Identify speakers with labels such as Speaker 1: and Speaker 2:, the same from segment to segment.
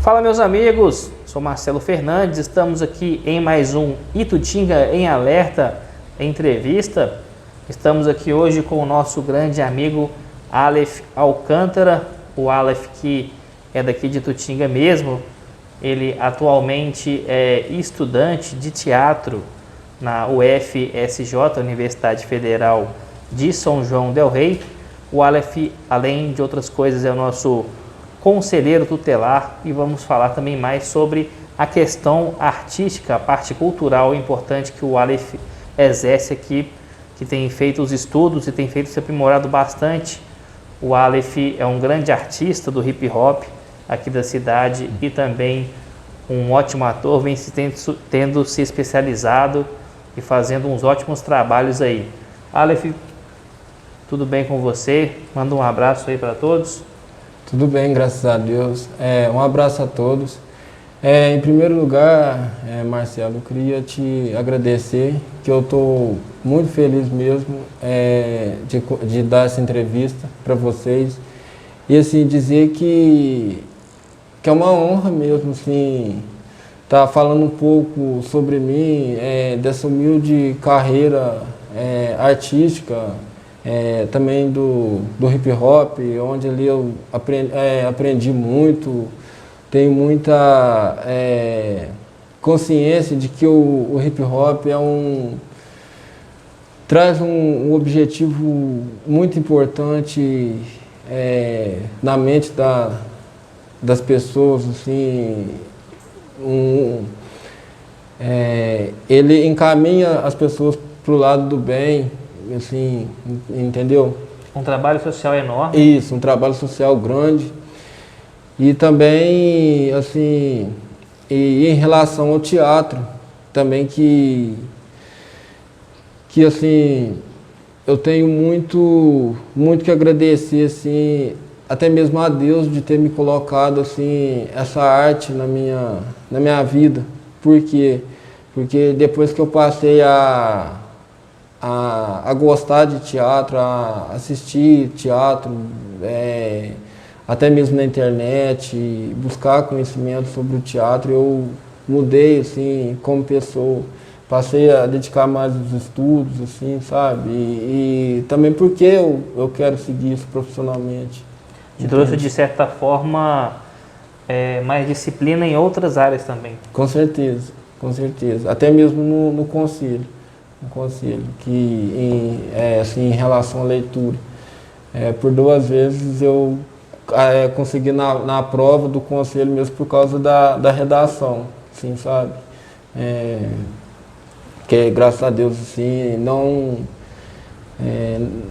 Speaker 1: Fala, meus amigos, sou Marcelo Fernandes, estamos aqui em mais um Itutinga em Alerta entrevista. Estamos aqui hoje com o nosso grande amigo Aleph Alcântara, o Aleph que é daqui de Itutinga mesmo. Ele atualmente é estudante de teatro na UFSJ, Universidade Federal de São João del Rei. O Aleph, além de outras coisas, é o nosso conselheiro tutelar e vamos falar também mais sobre a questão artística, a parte cultural importante que o Aleph exerce aqui, que tem feito os estudos e tem feito se aprimorado bastante. O Aleph é um grande artista do hip hop aqui da cidade e também um ótimo ator, vem tendo se especializado e fazendo uns ótimos trabalhos aí. Aleph, tudo bem com você? Manda um abraço aí para todos.
Speaker 2: Tudo bem, graças a Deus. Um abraço a todos. Em primeiro lugar, Marcelo, eu queria te agradecer, que eu estou muito feliz mesmo de dar essa entrevista para vocês. E assim, dizer que é uma honra mesmo, assim, estar falando um pouco sobre mim, dessa humilde carreira artística, também do hip hop, onde ali eu aprendi muito, tenho muita consciência de que o hip hop traz um objetivo muito importante na mente das pessoas, assim, ele encaminha as pessoas para o lado do bem, assim, entendeu?
Speaker 1: Um trabalho social enorme.
Speaker 2: Isso, um trabalho social grande. E também, assim, em relação ao teatro, também que assim, eu tenho muito que agradecer, assim, até mesmo a Deus de ter me colocado, assim, essa arte na minha vida. Por quê? Porque depois que eu passei a gostar de teatro, a assistir teatro, até mesmo na internet, buscar conhecimento sobre o teatro, eu mudei, assim, como pessoa. Passei a dedicar mais aos estudos, assim, sabe? E também porque eu quero seguir isso profissionalmente.
Speaker 1: Te trouxe, de certa forma, mais disciplina em outras áreas também.
Speaker 2: Com certeza, com certeza. Até mesmo no conselho. Um conselho que assim, em relação à leitura, por 2 vezes eu consegui na prova do conselho mesmo por causa da redação, assim, sabe? Que graças a Deus, assim,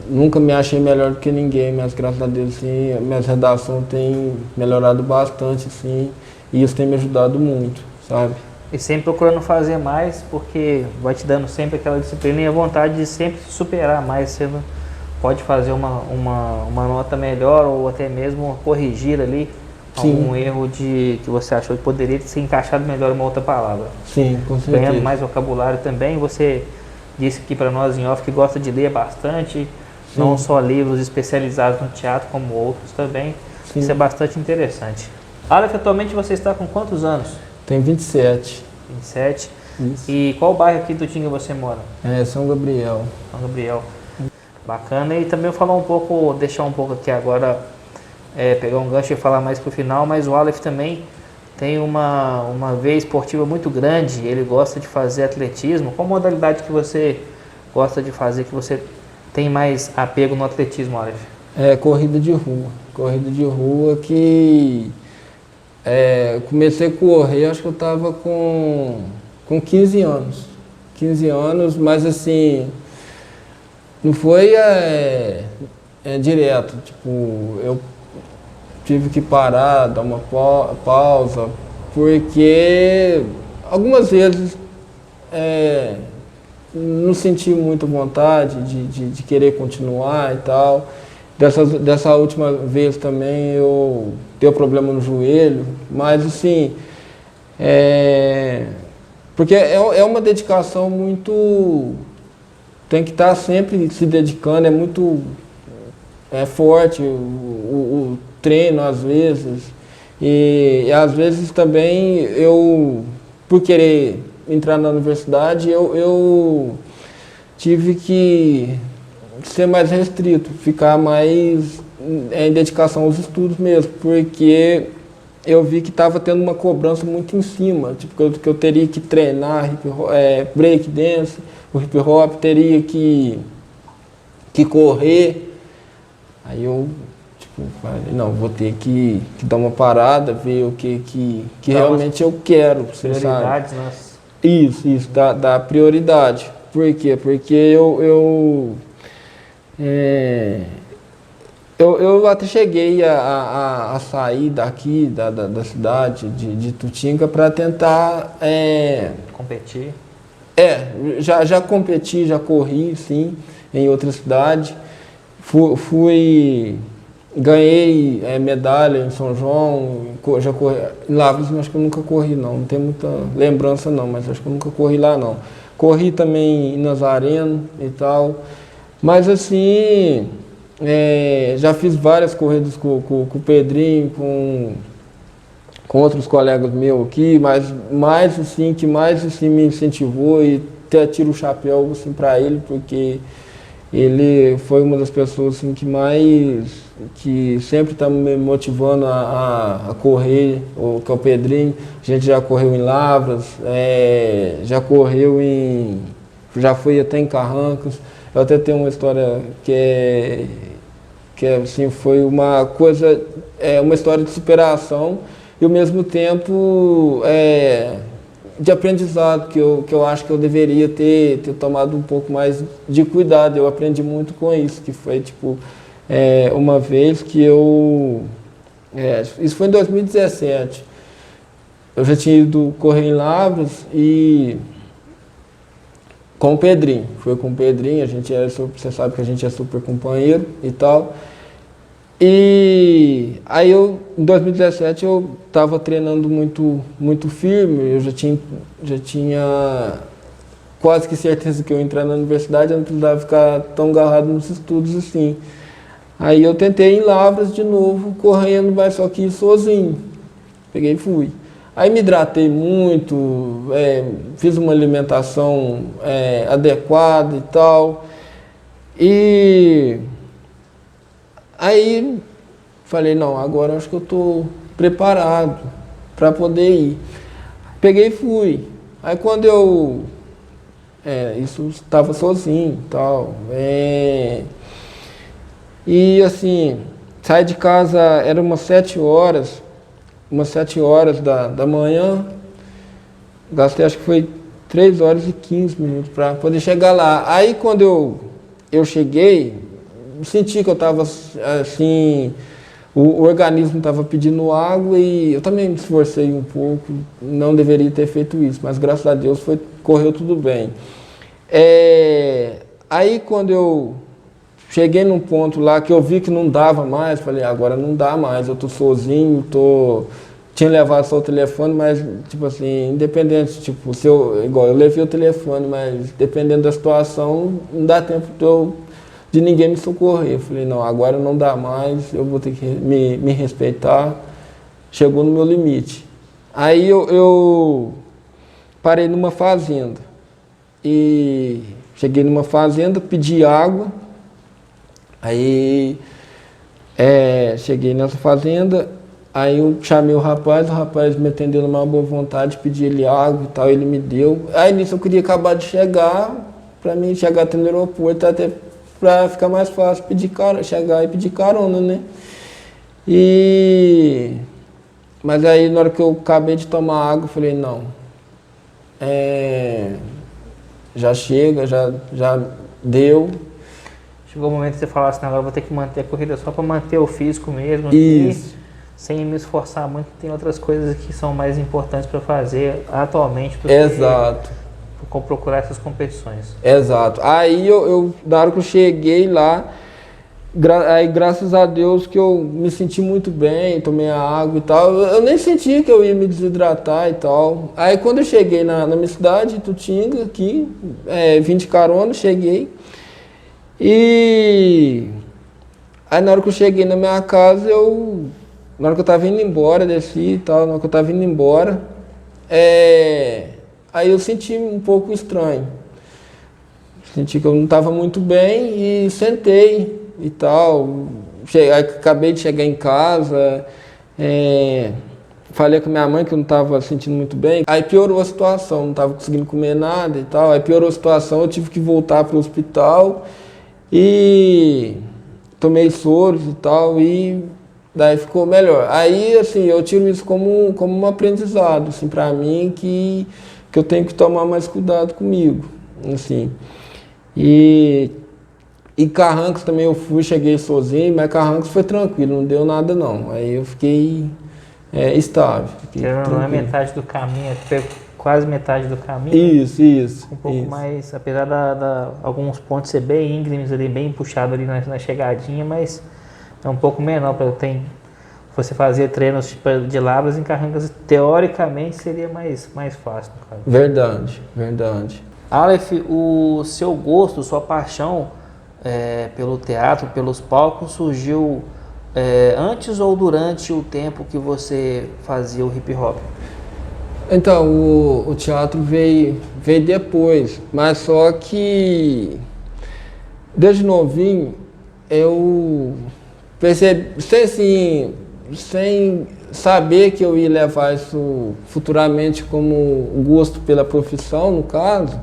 Speaker 2: nunca me achei melhor do que ninguém, mas graças a Deus, assim, minha redação tem melhorado bastante, assim, e isso tem me ajudado muito, sabe?
Speaker 1: E sempre procurando fazer mais, porque vai te dando sempre aquela disciplina e a vontade de sempre superar mais. Você pode fazer uma nota melhor ou até mesmo corrigir ali. Sim. Algum erro que você achou que poderia ser encaixado melhor em uma outra palavra.
Speaker 2: Sim, com certeza.
Speaker 1: Ganhando mais vocabulário também. Você disse aqui para nós em off que gosta de ler bastante, sim, não só livros especializados no teatro, como outros também. Sim. Isso é bastante interessante. Aleph, atualmente você está com quantos anos?
Speaker 2: Tenho 27.
Speaker 1: 27.
Speaker 2: Isso.
Speaker 1: E qual bairro aqui do Itutinga você mora?
Speaker 2: São Gabriel.
Speaker 1: São Gabriel. Bacana. E também falar um pouco, deixar um pouco aqui agora, pegar um gancho e falar mais pro final, mas o Aleph também tem uma veia esportiva muito grande, ele gosta de fazer atletismo. Qual modalidade que você gosta de fazer, que você tem mais apego no atletismo, Aleph?
Speaker 2: Corrida de rua. Corrida de rua que... comecei a correr, acho que eu estava com 15 anos. 15 anos, mas assim, não foi direto. Tipo, eu tive que parar, dar uma pausa, porque algumas vezes não senti muita vontade de querer continuar e tal. Dessa última vez também eu dei problema no joelho, mas assim, porque é uma dedicação muito, tem que estar sempre se dedicando, é muito forte o treino às vezes, E às vezes também eu, por querer entrar na universidade, eu tive que ser mais restrito, ficar mais em dedicação aos estudos mesmo, porque eu vi que estava tendo uma cobrança muito em cima, tipo, que eu teria que treinar break dance, o hip hop, teria que correr. Aí eu falei, não, vou ter que dar uma parada, ver o que realmente eu quero, você sabe?
Speaker 1: Prioridades, né?
Speaker 2: Isso, dá prioridade. Por quê? Porque eu até cheguei a sair daqui, da cidade de Itutinga, para tentar...
Speaker 1: Competir.
Speaker 2: Já competi, já corri, sim, em outra cidade. Ganhei medalha em São João, já corri. Em Lavras, acho que eu nunca corri, não tenho muita lembrança não, mas acho que eu nunca corri lá não. Corri também em Nazareno e tal, mas assim, já fiz várias corridas com o Pedrinho, com outros colegas meus aqui, mas que mais assim, me incentivou e até tiro o chapéu assim, para ele, porque ele foi uma das pessoas assim, que sempre está me motivando a correr, que é o Pedrinho. A gente já correu em Lavras, já foi até em Carrancas. Eu até tenho uma história que assim, foi uma coisa, uma história de superação e ao mesmo tempo de aprendizado, que eu acho que eu deveria ter tomado um pouco mais de cuidado. Eu aprendi muito com isso, que foi tipo, uma vez que isso foi em 2017, eu já tinha ido correr em Lavras e com o Pedrinho, foi com o Pedrinho, você sabe que a gente é super companheiro e tal. E aí em 2017 eu estava treinando muito firme, eu já tinha quase que certeza que eu ia entrar na universidade, eu não precisava ficar tão agarrado nos estudos assim. Aí eu tentei em Lavras de novo, correndo, mas só que sozinho. Peguei e fui. Aí me hidratei muito, fiz uma alimentação adequada e tal. E aí falei, não, agora acho que eu estou preparado para poder ir. Peguei e fui. Aí quando isso estava sozinho e tal. E assim, saí de casa, era umas 7 horas da manhã, gastei acho que foi 3 horas e 15 minutos para poder chegar lá. Aí quando eu cheguei, senti que eu estava assim, o organismo estava pedindo água e eu também me esforcei um pouco, não deveria ter feito isso, mas graças a Deus correu tudo bem. Aí quando eu cheguei num ponto lá que eu vi que não dava mais, falei, agora não dá mais, eu tô sozinho, tinha levado só o telefone, mas tipo assim, independente, tipo, igual eu levei o telefone, mas dependendo da situação, não dá tempo de ninguém me socorrer. Eu falei, não, agora não dá mais, eu vou ter que me respeitar, chegou no meu limite. Aí eu parei numa fazenda, e cheguei numa fazenda, pedi água. Aí cheguei nessa fazenda, aí eu chamei o rapaz me atendeu numa boa vontade, pedi ele água e tal, ele me deu. Aí nisso eu queria acabar de chegar, para mim chegar até no aeroporto, até para ficar mais fácil chegar e pedir carona, né? Mas aí na hora que eu acabei de tomar água, eu falei, não, já chega, já deu.
Speaker 1: Chegou o momento de você falar assim, agora eu vou ter que manter a corrida só para manter o físico mesmo.
Speaker 2: Isso.
Speaker 1: Aqui, sem me esforçar muito, tem outras coisas que são mais importantes para fazer atualmente.
Speaker 2: Exato.
Speaker 1: Para procurar essas competições.
Speaker 2: Exato. Aí na hora que eu cheguei lá, aí graças a Deus que eu me senti muito bem, tomei a água e tal. Eu nem senti que eu ia me desidratar e tal. Aí quando eu cheguei na minha cidade, Itutinga, aqui, vim de carona, cheguei. E aí na hora que eu cheguei na minha casa, eu Na hora que eu estava indo embora, desci e tal, na hora que eu estava indo embora, aí eu senti um pouco estranho. Senti que eu não estava muito bem e sentei e tal. Acabei de chegar em casa, falei com minha mãe que eu não estava sentindo muito bem. Aí piorou a situação, não estava conseguindo comer nada e tal. Aí piorou a situação, eu tive que voltar para o hospital e tomei soros e tal, e daí ficou melhor. Aí, assim, eu tiro isso como um aprendizado, assim, para mim, que eu tenho que tomar mais cuidado comigo, assim. E Carrancos também eu cheguei sozinho, mas Carrancos foi tranquilo, não deu nada não. Aí eu fiquei estável.
Speaker 1: Não é metade do caminho, quase metade do caminho.
Speaker 2: Isso.
Speaker 1: Um pouco mais, apesar de alguns pontos ser bem íngremes ali, bem puxado ali na chegadinha, mas é um pouco menor para você fazer treinos de Lavras em Carrancas, teoricamente seria mais fácil. No caso.
Speaker 2: Verdade.
Speaker 1: Aleph, o seu gosto, sua paixão pelo teatro, pelos palcos, surgiu antes ou durante o tempo que você fazia o hip hop?
Speaker 2: Então, o teatro veio depois, mas só que desde novinho eu percebi, sem saber que eu ia levar isso futuramente como gosto pela profissão, no caso,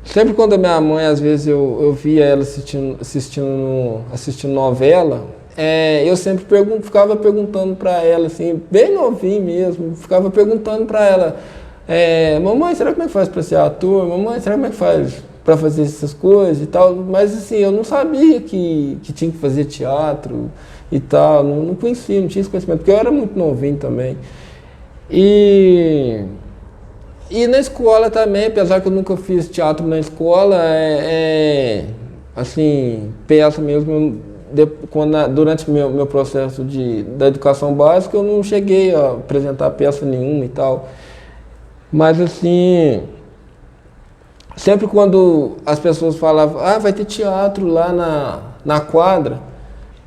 Speaker 2: sempre quando a minha mãe, às vezes eu via ela assistindo novela, eu sempre ficava perguntando para ela, assim, bem novinho mesmo, ficava perguntando para ela, mamãe, será como é que faz para ser ator? Mamãe, será como é que faz para fazer essas coisas e tal? Mas assim, eu não sabia que tinha que fazer teatro e tal, não conhecia, não tinha esse conhecimento, porque eu era muito novinho também. E na escola também, apesar que eu nunca fiz teatro na escola, assim, peça mesmo, durante meu processo da educação básica, eu não cheguei a apresentar peça nenhuma e tal. Mas assim, sempre quando as pessoas falavam, vai ter teatro lá na quadra,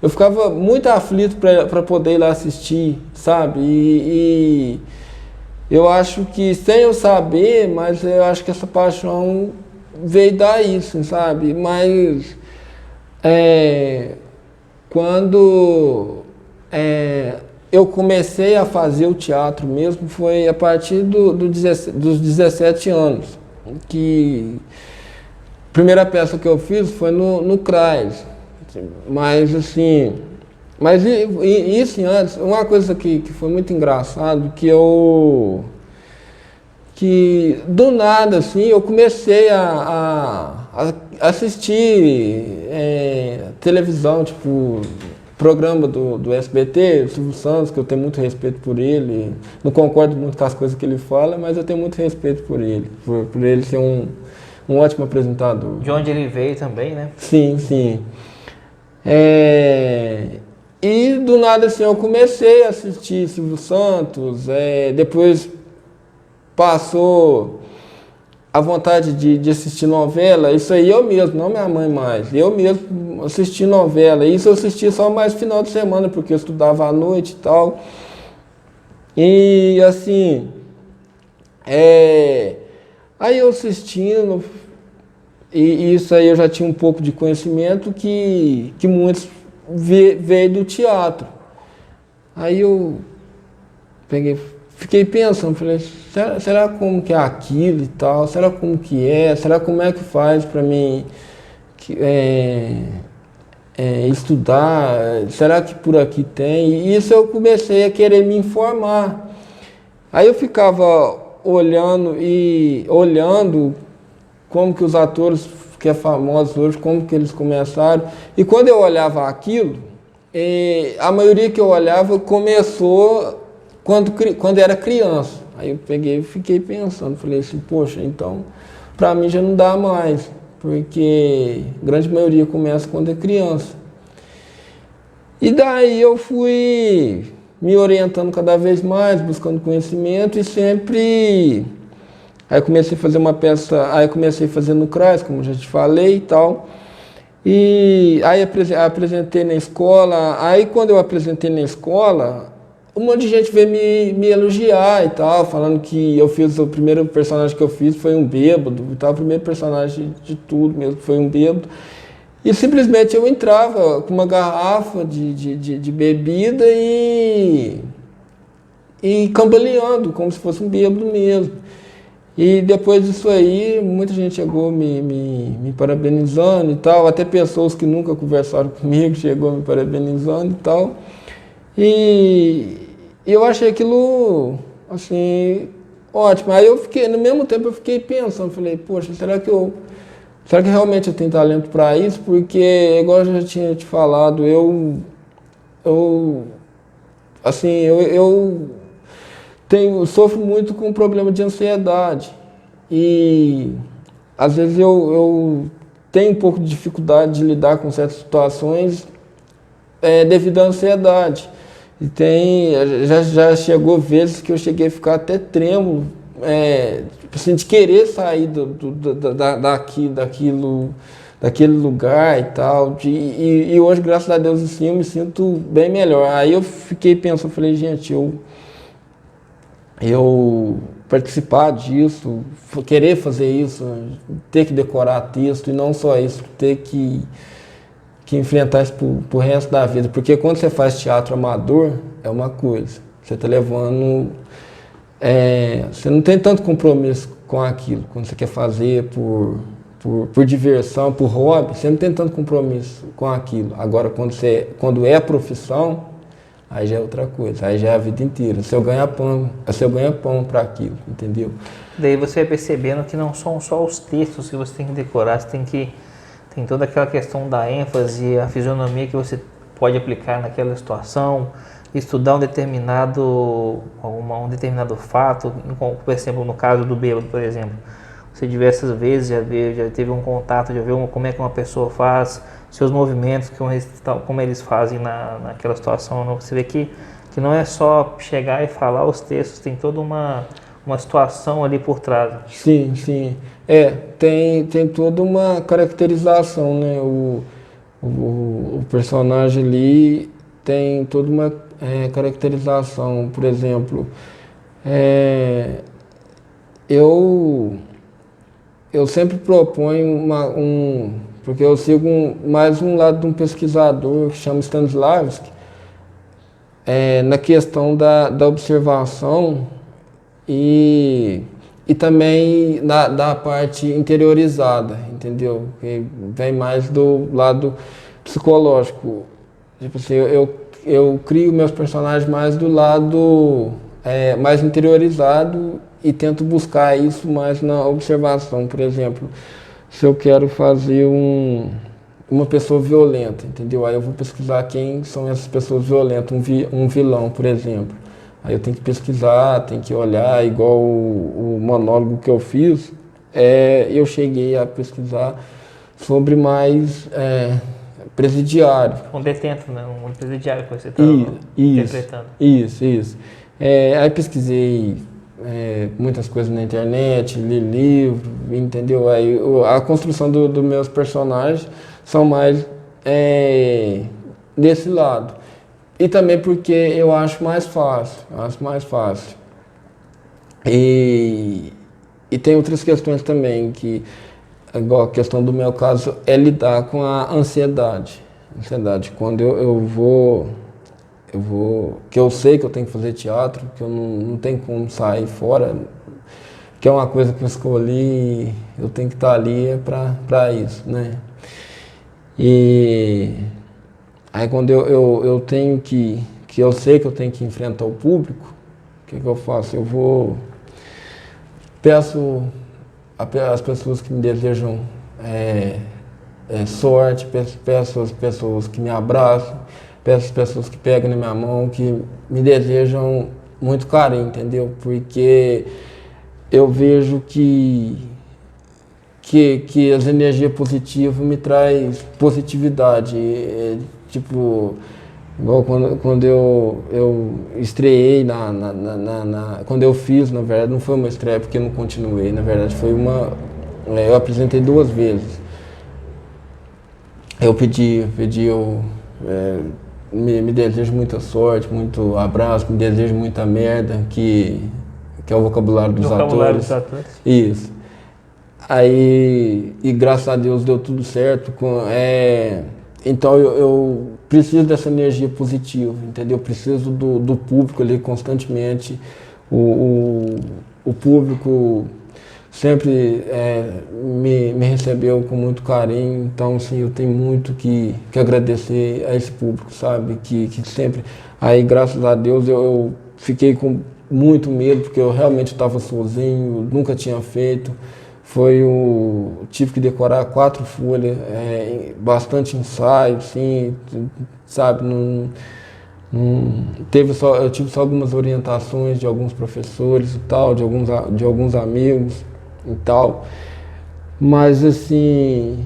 Speaker 2: eu ficava muito aflito para poder ir lá assistir, sabe? E eu acho que, sem eu saber, mas eu acho que essa paixão veio daí, sabe? Mas quando eu comecei a fazer o teatro mesmo, foi a partir dos 17 anos. Que a primeira peça que eu fiz foi no CRAS. Mas assim, isso antes, uma coisa que foi muito engraçado, que do nada assim, eu comecei a assistir televisão, tipo, programa do SBT, o Silvio Santos, que eu tenho muito respeito por ele, não concordo muito com as coisas que ele fala, mas eu tenho muito respeito por ele, por ele ser um ótimo apresentador.
Speaker 1: De onde ele veio também, né?
Speaker 2: Sim. E do nada assim, eu comecei a assistir Silvio Santos, depois passou a vontade de assistir novela, isso aí eu mesmo, não minha mãe mais, eu mesmo assisti novela, isso eu assisti só mais final de semana, porque eu estudava à noite e tal. E assim, aí eu assistindo, e isso aí eu já tinha um pouco de conhecimento que muitos veio do teatro. Aí eu fiquei pensando, falei, será como que é aquilo e tal? Será como que é? Será como é que faz para mim estudar? Será que por aqui tem? E isso eu comecei a querer me informar. Aí eu ficava olhando como que os atores que é famosos hoje, como que eles começaram. E quando eu olhava aquilo, a maioria que eu olhava começou quando era criança. Aí eu fiquei pensando, falei assim, poxa, então para mim já não dá mais, porque a grande maioria começa quando é criança. E daí eu fui me orientando cada vez mais, buscando conhecimento e sempre... Aí comecei a fazer uma peça, aí comecei a fazer no CRAS, como já te falei e tal. E aí apresentei na escola, aí quando eu apresentei na escola, um monte de gente veio me elogiar e tal, falando que eu fiz, o primeiro personagem que eu fiz foi um bêbado e tal, o primeiro personagem de tudo mesmo foi um bêbado. E simplesmente eu entrava com uma garrafa de bebida e cambaleando, como se fosse um bêbado mesmo. E depois disso aí, muita gente chegou me parabenizando e tal, até pessoas que nunca conversaram comigo chegou me parabenizando e tal. E eu achei aquilo, assim, ótimo. Aí eu fiquei, no mesmo tempo eu fiquei pensando, falei, poxa, será que realmente eu tenho talento para isso? Porque, igual eu já tinha te falado, assim, sofro muito com problema de ansiedade. E às vezes eu tenho um pouco de dificuldade de lidar com certas situações devido à ansiedade. E já chegou vezes que eu cheguei a ficar até trêmulo, tipo assim, de querer sair daquele lugar e tal. E hoje, graças a Deus, assim, eu me sinto bem melhor. Aí eu fiquei pensando, falei, gente, eu participar disso, querer fazer isso, ter que decorar texto e não só isso, ter que enfrentar isso pro resto da vida. Porque quando você faz teatro amador, é uma coisa. Você está levando... você não tem tanto compromisso com aquilo. Quando você quer fazer por diversão, por hobby, você não tem tanto compromisso com aquilo. Agora, quando é a profissão, aí já é outra coisa. Aí já é a vida inteira. Seu ganha-pão para aquilo, entendeu?
Speaker 1: Daí você vai percebendo que não são só os textos que você tem que decorar, tem toda aquela questão da ênfase, a fisionomia que você pode aplicar naquela situação, estudar um determinado fato, por exemplo, no caso do bêbado, por exemplo. Você diversas vezes já teve um contato, já viu como é que uma pessoa faz, seus movimentos, como eles fazem naquela situação. Você vê que não é só chegar e falar os textos, tem toda uma situação ali por trás.
Speaker 2: Sim, sim. Tem toda uma caracterização, né? O personagem ali tem toda uma caracterização. Por exemplo, eu sempre proponho porque eu sigo mais um lado de um pesquisador que chama Stanislavski, na questão da observação e também da parte interiorizada, entendeu? Que vem mais do lado psicológico. Tipo assim, eu crio meus personagens mais do lado mais interiorizado e tento buscar isso mais na observação. Por exemplo, se eu quero fazer uma pessoa violenta, entendeu? Aí eu vou pesquisar quem são essas pessoas violentas, um vilão, por exemplo. Aí eu tenho que pesquisar, tenho que olhar, igual o monólogo que eu fiz, eu cheguei a pesquisar sobre mais presidiário.
Speaker 1: Um detento, né? Um presidiário que você está interpretando.
Speaker 2: Isso. Aí pesquisei muitas coisas na internet, li livro, entendeu? Aí a construção dos meus personagens são mais desse lado. E também porque eu acho mais fácil, E tem outras questões também, que, igual a questão do meu caso, é lidar com a ansiedade. Quando eu vou, que eu sei que eu tenho que fazer teatro, que eu não tenho como sair fora, que é uma coisa que eu escolhi, eu tenho que estar ali para isso, né? E aí quando eu tenho que eu sei que eu tenho que enfrentar o público, o que eu faço? Peço às pessoas que me desejam sorte, peço às pessoas que me abraçam, peço às pessoas que pegam na minha mão, que me desejam muito carinho, entendeu? Porque eu vejo que as energias positivas me traz positividade. Tipo, igual quando eu estreiei quando eu fiz, na verdade, não foi uma estreia porque eu não continuei, na verdade foi eu apresentei 2 vezes. eu me desejo muita sorte, muito abraço, me desejo muita merda, que é o vocabulário dos atores. Isso. Aí, e graças a Deus deu tudo certo. Então eu preciso dessa energia positiva, entendeu? Eu preciso do público ali constantemente. O público sempre me recebeu com muito carinho, então assim, eu tenho muito que agradecer a esse público, sabe? Que sempre. Aí, graças a Deus, eu fiquei com muito medo, porque eu realmente estava sozinho, nunca tinha feito. Tive que decorar 4 folhas, bastante ensaio, sim, sabe? Eu tive só algumas orientações de alguns professores e tal, de alguns amigos e tal. Mas assim,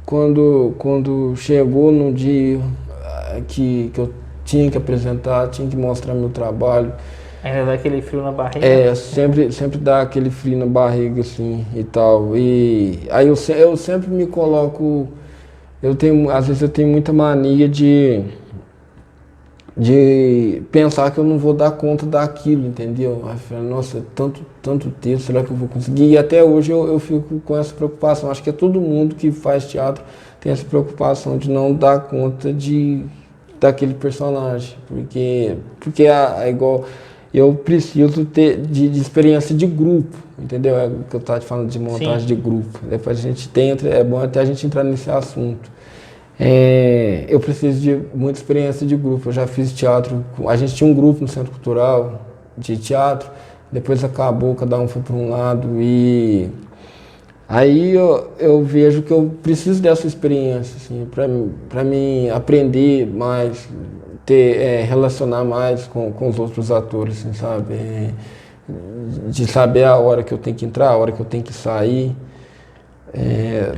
Speaker 2: quando chegou no dia que eu tinha que apresentar, tinha que mostrar meu trabalho.
Speaker 1: Ainda dá aquele frio na barriga?
Speaker 2: Sempre dá aquele frio na barriga, assim, e tal. E aí eu sempre me coloco, às vezes eu tenho muita mania de pensar que eu não vou dar conta daquilo, entendeu? Aí eu falo, nossa, tanto texto, será que eu vou conseguir? E até hoje eu fico com essa preocupação. Acho que é todo mundo que faz teatro tem essa preocupação de não dar conta daquele personagem. Porque é igual... Eu preciso ter de experiência de grupo, entendeu? É o que eu estava te falando de montagem Sim. de grupo. Depois a gente é bom até a gente entrar nesse assunto. Eu preciso de muita experiência de grupo. Eu já fiz teatro, a gente tinha um grupo no Centro Cultural de teatro, depois acabou, cada um foi para um lado e aí eu vejo que eu preciso dessa experiência, assim, para mim aprender mais, relacionar mais com os outros atores, assim, sabe? De saber a hora que eu tenho que entrar, a hora que eu tenho que sair,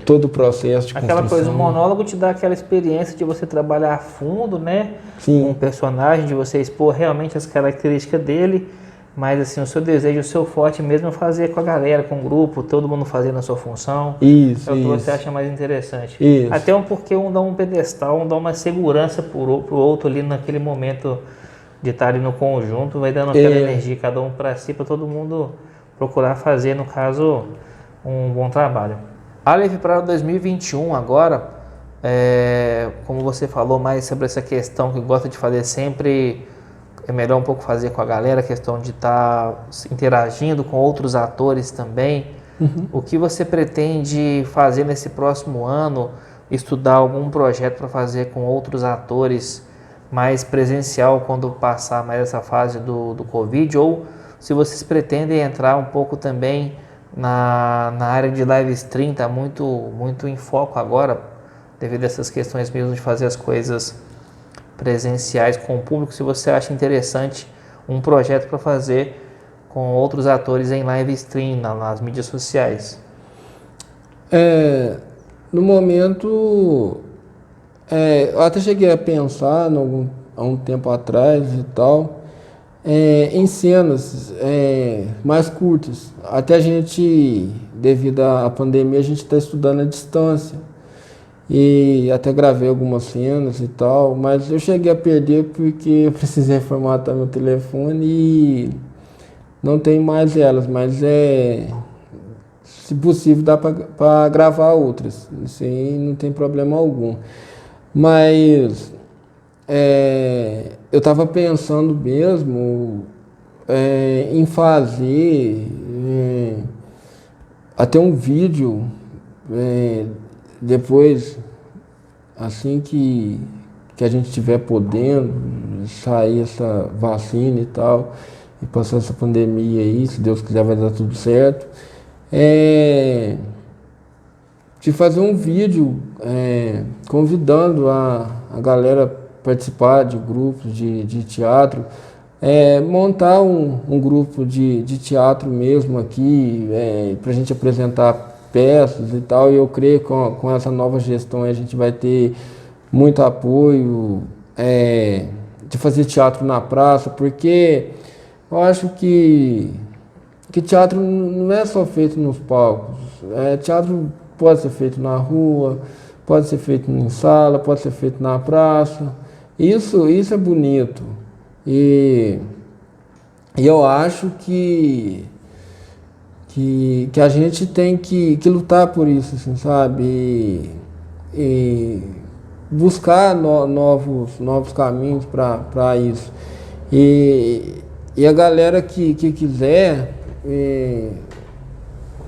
Speaker 2: todo o processo de
Speaker 1: aquela
Speaker 2: construção.
Speaker 1: Coisa, o monólogo te dá aquela experiência de você trabalhar a fundo, né?
Speaker 2: Sim.
Speaker 1: Com o personagem, de você expor realmente as características dele, mas assim, o seu desejo, o seu forte mesmo é fazer com a galera, com o grupo, todo mundo fazendo a sua função.
Speaker 2: Isso,
Speaker 1: é o que
Speaker 2: isso.
Speaker 1: você acha mais interessante.
Speaker 2: Isso.
Speaker 1: Até porque um dá um pedestal, um dá uma segurança pro outro ali naquele momento de estar ali no conjunto, vai dando aquela energia, cada um para si, para todo mundo procurar fazer, no caso, um bom trabalho. Aleph, para 2021 agora, como você falou mais sobre essa questão que gosta de fazer sempre, é melhor um pouco fazer com a galera, a questão de estar interagindo com outros atores também.
Speaker 2: Uhum.
Speaker 1: O que você pretende fazer nesse próximo ano? Estudar algum projeto para fazer com outros atores mais presencial quando passar mais essa fase do Covid? Ou se vocês pretendem entrar um pouco também na área de live stream, está muito em foco agora, devido a essas questões mesmo de fazer as coisas presenciais com o público, se você acha interessante um projeto para fazer com outros atores em live stream, nas mídias sociais.
Speaker 2: No momento, eu até cheguei a pensar há um tempo atrás e tal, em cenas mais curtas. Até a gente, devido à pandemia, a gente está estudando à distância. E até gravei algumas cenas e tal, mas eu cheguei a perder porque eu precisei formatar meu telefone e não tenho mais elas, mas se possível dá para gravar outras, isso aí não tem problema algum. Mas eu estava pensando mesmo em fazer até um vídeo depois, assim que a gente estiver podendo sair essa vacina e tal, e passar essa pandemia aí, se Deus quiser vai dar tudo certo, de fazer um vídeo convidando a galera a participar de grupos de teatro, montar um grupo de teatro mesmo aqui, para a gente apresentar peças e tal, e eu creio que com essa nova gestão a gente vai ter muito apoio de fazer teatro na praça, porque eu acho que teatro não é só feito nos palcos, teatro pode ser feito na rua, pode ser feito em sala, pode ser feito na praça. Isso é bonito. E eu acho que a gente tem que lutar por isso, assim, sabe? E buscar novos caminhos para isso. E a galera que quiser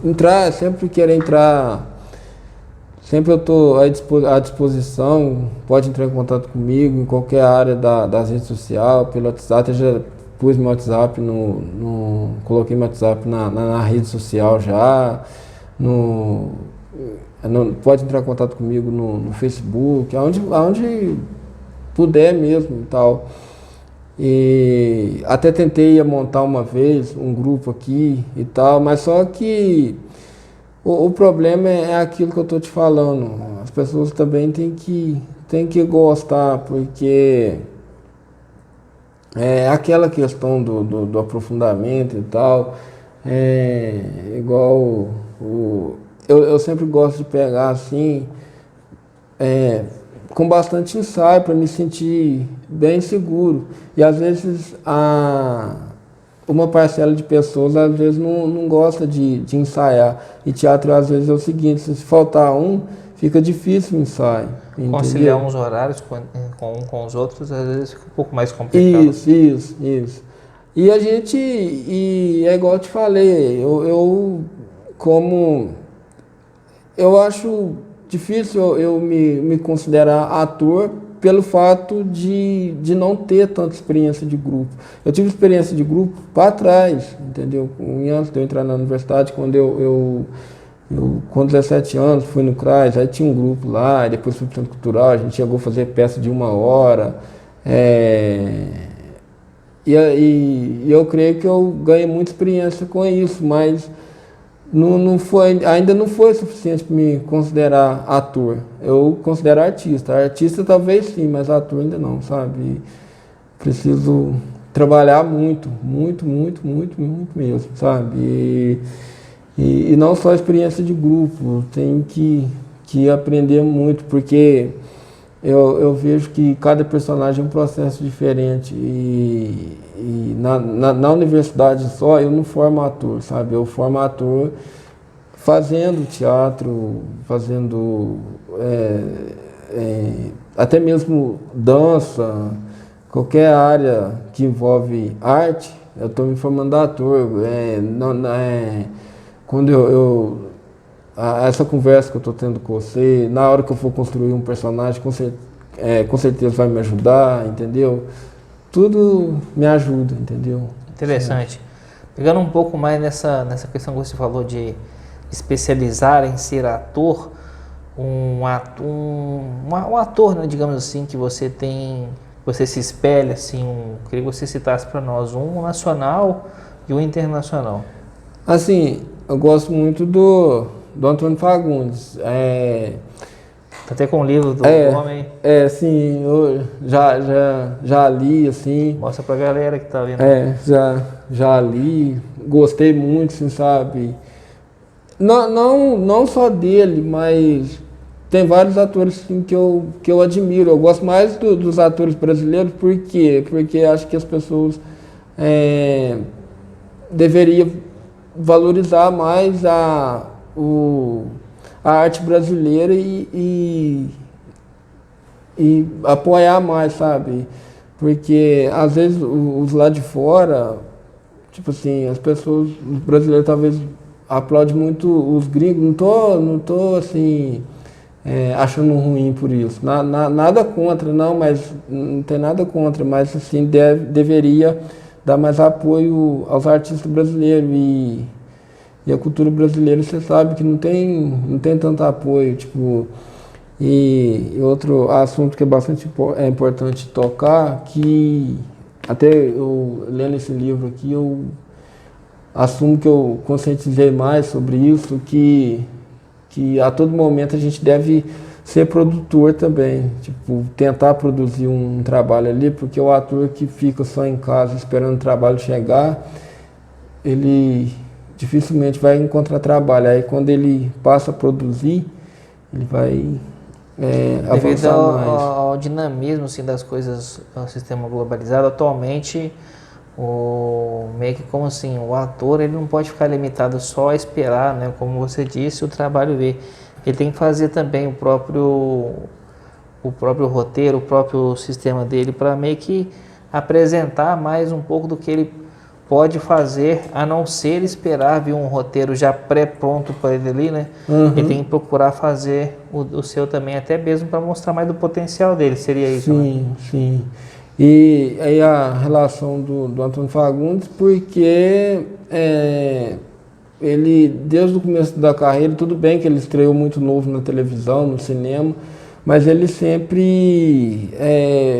Speaker 2: entrar, sempre querer entrar, sempre eu estou à disposição, pode entrar em contato comigo em qualquer área das redes sociais, pelo WhatsApp. Eu já pus meu WhatsApp, coloquei meu WhatsApp na rede social já, pode entrar em contato comigo no Facebook, aonde puder mesmo e tal. E até tentei montar uma vez um grupo aqui e tal, mas só que o problema é aquilo que eu estou te falando. As pessoas também têm que gostar, porque é aquela questão do aprofundamento e tal. É igual eu sempre gosto de pegar assim, com bastante ensaio para me sentir bem seguro. E às vezes uma parcela de pessoas às vezes não gosta de ensaiar. E teatro às vezes é o seguinte, se faltar um, fica difícil o ensaio.
Speaker 1: Conciliar uns horários com os outros, às vezes fica um pouco mais complicado.
Speaker 2: Isso. E é igual eu te falei, eu acho difícil eu me considerar ator pelo fato de não ter tanta experiência de grupo. Eu tive experiência de grupo para trás, entendeu? Antes de eu entrar na universidade, quando eu com 17 anos fui no CRAS, aí tinha um grupo lá, e depois fui para o Centro Cultural, a gente chegou a fazer peça de 1 hora. E eu creio que eu ganhei muita experiência com isso, mas ainda não foi suficiente para me considerar ator. Eu considero artista. Artista talvez sim, mas ator ainda não, sabe? Preciso trabalhar muito mesmo, sabe? E não só a experiência de grupo, tem que aprender muito, porque eu vejo que cada personagem é um processo diferente. E na universidade só eu não formo ator, sabe? Eu formo ator fazendo teatro, fazendo até mesmo dança, qualquer área que envolve arte, eu estou me formando ator. Quando essa conversa que eu estou tendo com você, na hora que eu for construir um personagem, com certeza vai me ajudar, entendeu? Tudo me ajuda, entendeu?
Speaker 1: Interessante. Pegando um pouco mais nessa questão que você falou de especializar em ser ator, um ator, né, digamos assim, que você se espelha, assim, queria que você citasse para nós um nacional e um internacional.
Speaker 2: Assim, eu gosto muito do Antônio Fagundes.
Speaker 1: Tá até com o livro do homem.
Speaker 2: Sim, eu já li, assim.
Speaker 1: Mostra pra galera que tá vendo.
Speaker 2: Já li, gostei muito, assim, sabe? Não só dele, mas tem vários atores assim, que eu admiro. Eu gosto mais dos atores brasileiros, por quê? Porque acho que as pessoas deveriam valorizar mais a arte brasileira e apoiar mais, sabe? Porque às vezes os lá de fora, tipo assim, as pessoas, os brasileiros talvez aplaudem muito os gringos, não tô assim achando ruim por isso. Nada contra, não, mas não tem nada contra, mas assim, deveria dar mais apoio aos artistas brasileiros e a cultura brasileira, você sabe que não tem tanto apoio, tipo. E outro assunto que é bastante importante tocar, que até eu lendo esse livro aqui, eu assumo que eu conscientizei mais sobre isso, que a todo momento a gente deve ser produtor também, tipo, tentar produzir um trabalho ali, porque o ator que fica só em casa esperando o trabalho chegar, ele dificilmente vai encontrar trabalho. Aí quando ele passa a produzir, ele vai
Speaker 1: Devido
Speaker 2: avançar mais.
Speaker 1: ao dinamismo assim, das coisas no sistema globalizado, atualmente, meio que como assim, o ator ele não pode ficar limitado só a esperar, né, como você disse, o trabalho ver. Ele tem que fazer também o próprio roteiro, o próprio sistema dele, para meio que apresentar mais um pouco do que ele pode fazer, a não ser esperar vir um roteiro já pré-pronto para ele ali, né? Ele tem que procurar fazer o seu também, até mesmo para mostrar mais do potencial dele, seria isso, né?
Speaker 2: Sim, sim. E aí a relação do Antônio Fagundes, porque ele, desde o começo da carreira, tudo bem que ele estreou muito novo na televisão, no cinema, mas ele sempre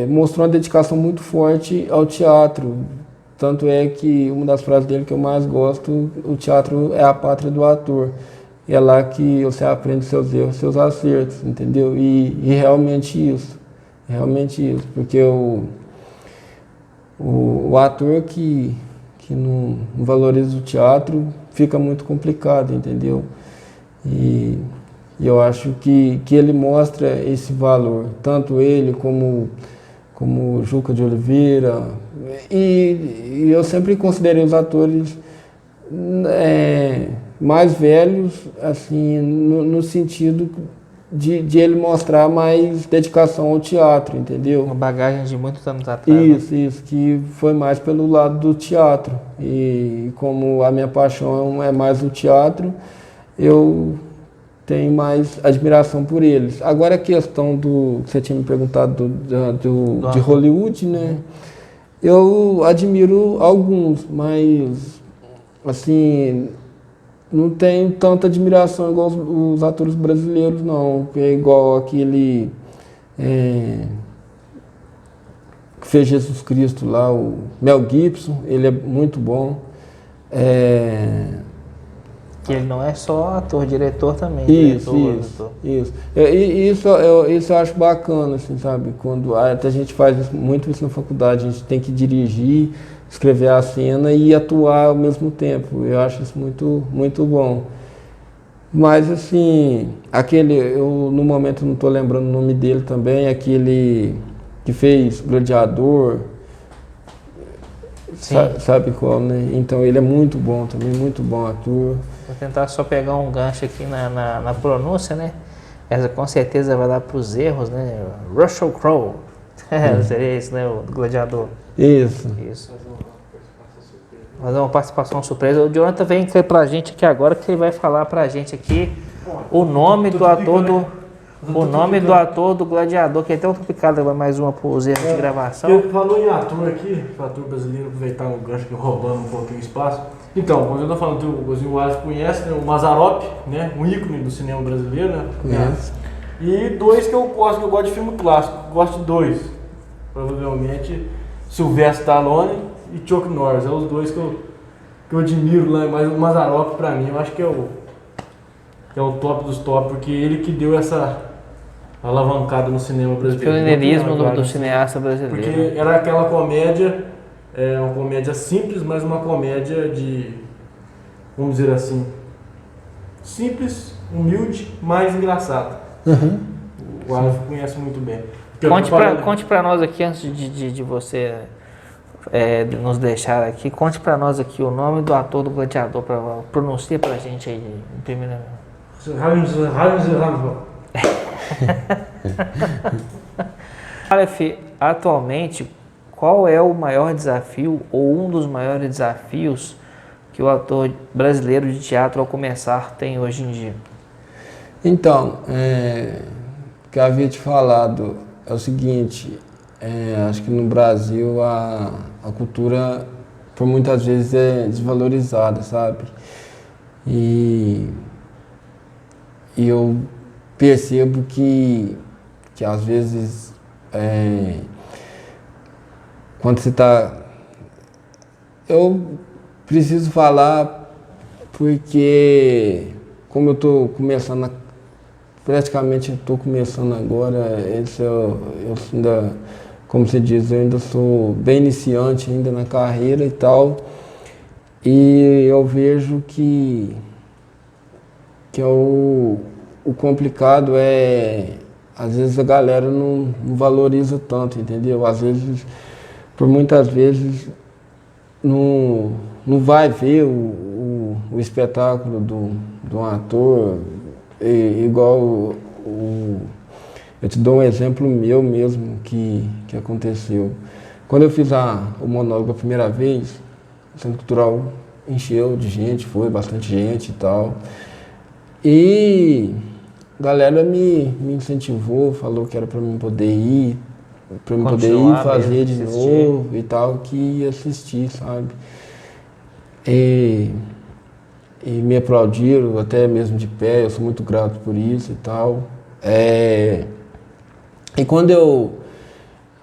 Speaker 2: mostrou uma dedicação muito forte ao teatro. Tanto é que uma das frases dele que eu mais gosto, o teatro é a pátria do ator. É lá que você aprende seus erros, seus acertos, entendeu? E realmente isso, porque o ator que não valoriza o teatro fica muito complicado, entendeu? E eu acho que ele mostra esse valor, tanto ele como o Juca de Oliveira, e eu sempre considerei os atores mais velhos, assim, no sentido de ele mostrar mais dedicação ao teatro, entendeu?
Speaker 1: Uma bagagem de muitos anos atrás.
Speaker 2: Isso, que foi mais pelo lado do teatro. E como a minha paixão é mais o teatro, eu tenho mais admiração por eles. Agora a questão que você tinha me perguntado de Hollywood, né? Eu admiro alguns, mas assim, não tenho tanta admiração igual os atores brasileiros, não. É igual aquele que fez Jesus Cristo lá, o Mel Gibson, ele é muito bom.
Speaker 1: Que ele não é só ator, diretor também.
Speaker 2: Isso. Isso eu acho bacana, assim, sabe? Quando até a gente faz muito isso na faculdade, a gente tem que dirigir, escrever a cena e atuar ao mesmo tempo. Eu acho isso muito, muito bom. Mas assim, eu no momento não estou lembrando o nome dele também, aquele que fez Gladiador, sabe qual, né? Então ele é muito bom também, muito bom ator.
Speaker 1: Vou tentar só pegar um gancho aqui na pronúncia, né? Essa com certeza vai dar para os erros, né? Russell Crowe. Seria isso, né? O Gladiador.
Speaker 2: Isso.
Speaker 1: Fazer uma participação surpresa. O Jonathan vem pra gente aqui agora, que ele vai falar pra gente aqui o nome do ator do Gladiador, que é até um picado, vai mais uma por erros de gravação.
Speaker 3: Ele falou em ator aqui, ator brasileiro, aproveitar o gancho que roubando um pouquinho o espaço. Então, como eu estou falando, o Wallace conhece, né, o Mazzaropi, né, um ícone do cinema brasileiro, né?
Speaker 2: Conhece.
Speaker 3: E dois que eu gosto de filme clássico, gosto de dois. Provavelmente Sylvester Stallone e Chuck Norris, é os dois que eu admiro lá, mas o Mazzaropi pra mim, eu acho que é o top dos top, porque ele que deu essa alavancada no cinema brasileiro.
Speaker 1: Pioneirismo do cineasta brasileiro.
Speaker 3: Porque era aquela comédia, uma comédia simples, mas uma comédia vamos dizer assim, simples, humilde, mas engraçada. O Aleph conhece muito bem.
Speaker 1: Conte pra nós aqui, antes de você nos deixar aqui, conte pra nós aqui o nome do ator do Gladiador, pronuncia pra gente aí em primeiro. Aleph, atualmente, qual é o maior desafio ou um dos maiores desafios que o ator brasileiro de teatro ao começar tem hoje em dia?
Speaker 2: Então, o que eu havia te falado é o seguinte, acho que no Brasil a cultura por muitas vezes é desvalorizada, sabe? E eu percebo que às vezes quando você está... Eu preciso falar porque como eu estou começando praticamente estou começando agora, eu ainda, como se diz, eu ainda sou bem iniciante ainda na carreira e tal, e eu vejo que o complicado é às vezes a galera não valoriza tanto, entendeu? Às vezes, por muitas vezes, não vai ver o espetáculo de um ator, igual eu te dou um exemplo meu mesmo que aconteceu. Quando eu fiz o monólogo a primeira vez, o Centro Cultural encheu de gente, foi bastante gente e tal. E a galera me incentivou, falou que era para mim poder ir, fazer de novo e tal, que ia assistir, sabe? E me aplaudiram, até mesmo de pé, eu sou muito grato por isso e tal. E quando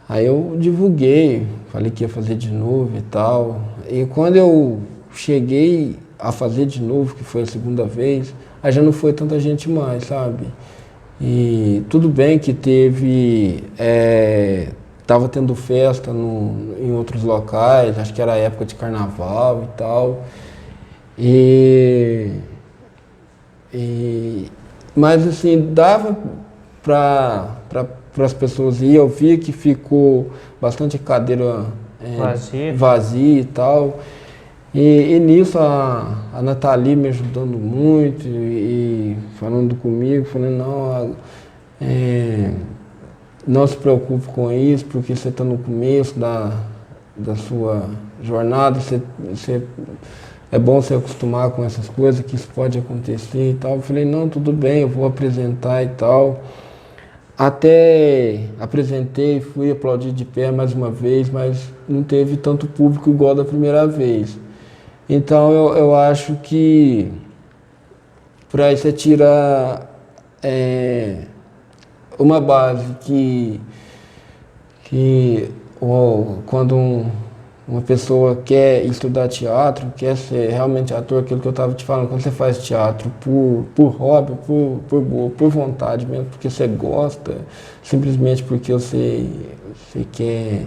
Speaker 2: aí eu divulguei, falei que ia fazer de novo e tal. E quando eu cheguei a fazer de novo, que foi a segunda vez, aí já não foi tanta gente mais, sabe? E tudo bem que tava tendo festa em outros locais, acho que era época de carnaval e tal. Mas assim, dava para as pessoas ir, eu vi que ficou bastante cadeira vazia e tal. E nisso a Nathalie me ajudando muito e falando comigo, falando, não se preocupe com isso, porque você está no começo da sua jornada, é bom se acostumar com essas coisas, que isso pode acontecer e tal. Eu falei, não, tudo bem, eu vou apresentar e tal. Até apresentei, fui aplaudir de pé mais uma vez, mas não teve tanto público igual da primeira vez. Então eu acho que por aí você tira uma base que quando uma pessoa quer estudar teatro, quer ser realmente ator, aquilo que eu estava te falando, quando você faz teatro por hobby, por vontade mesmo, porque você gosta, simplesmente porque você quer,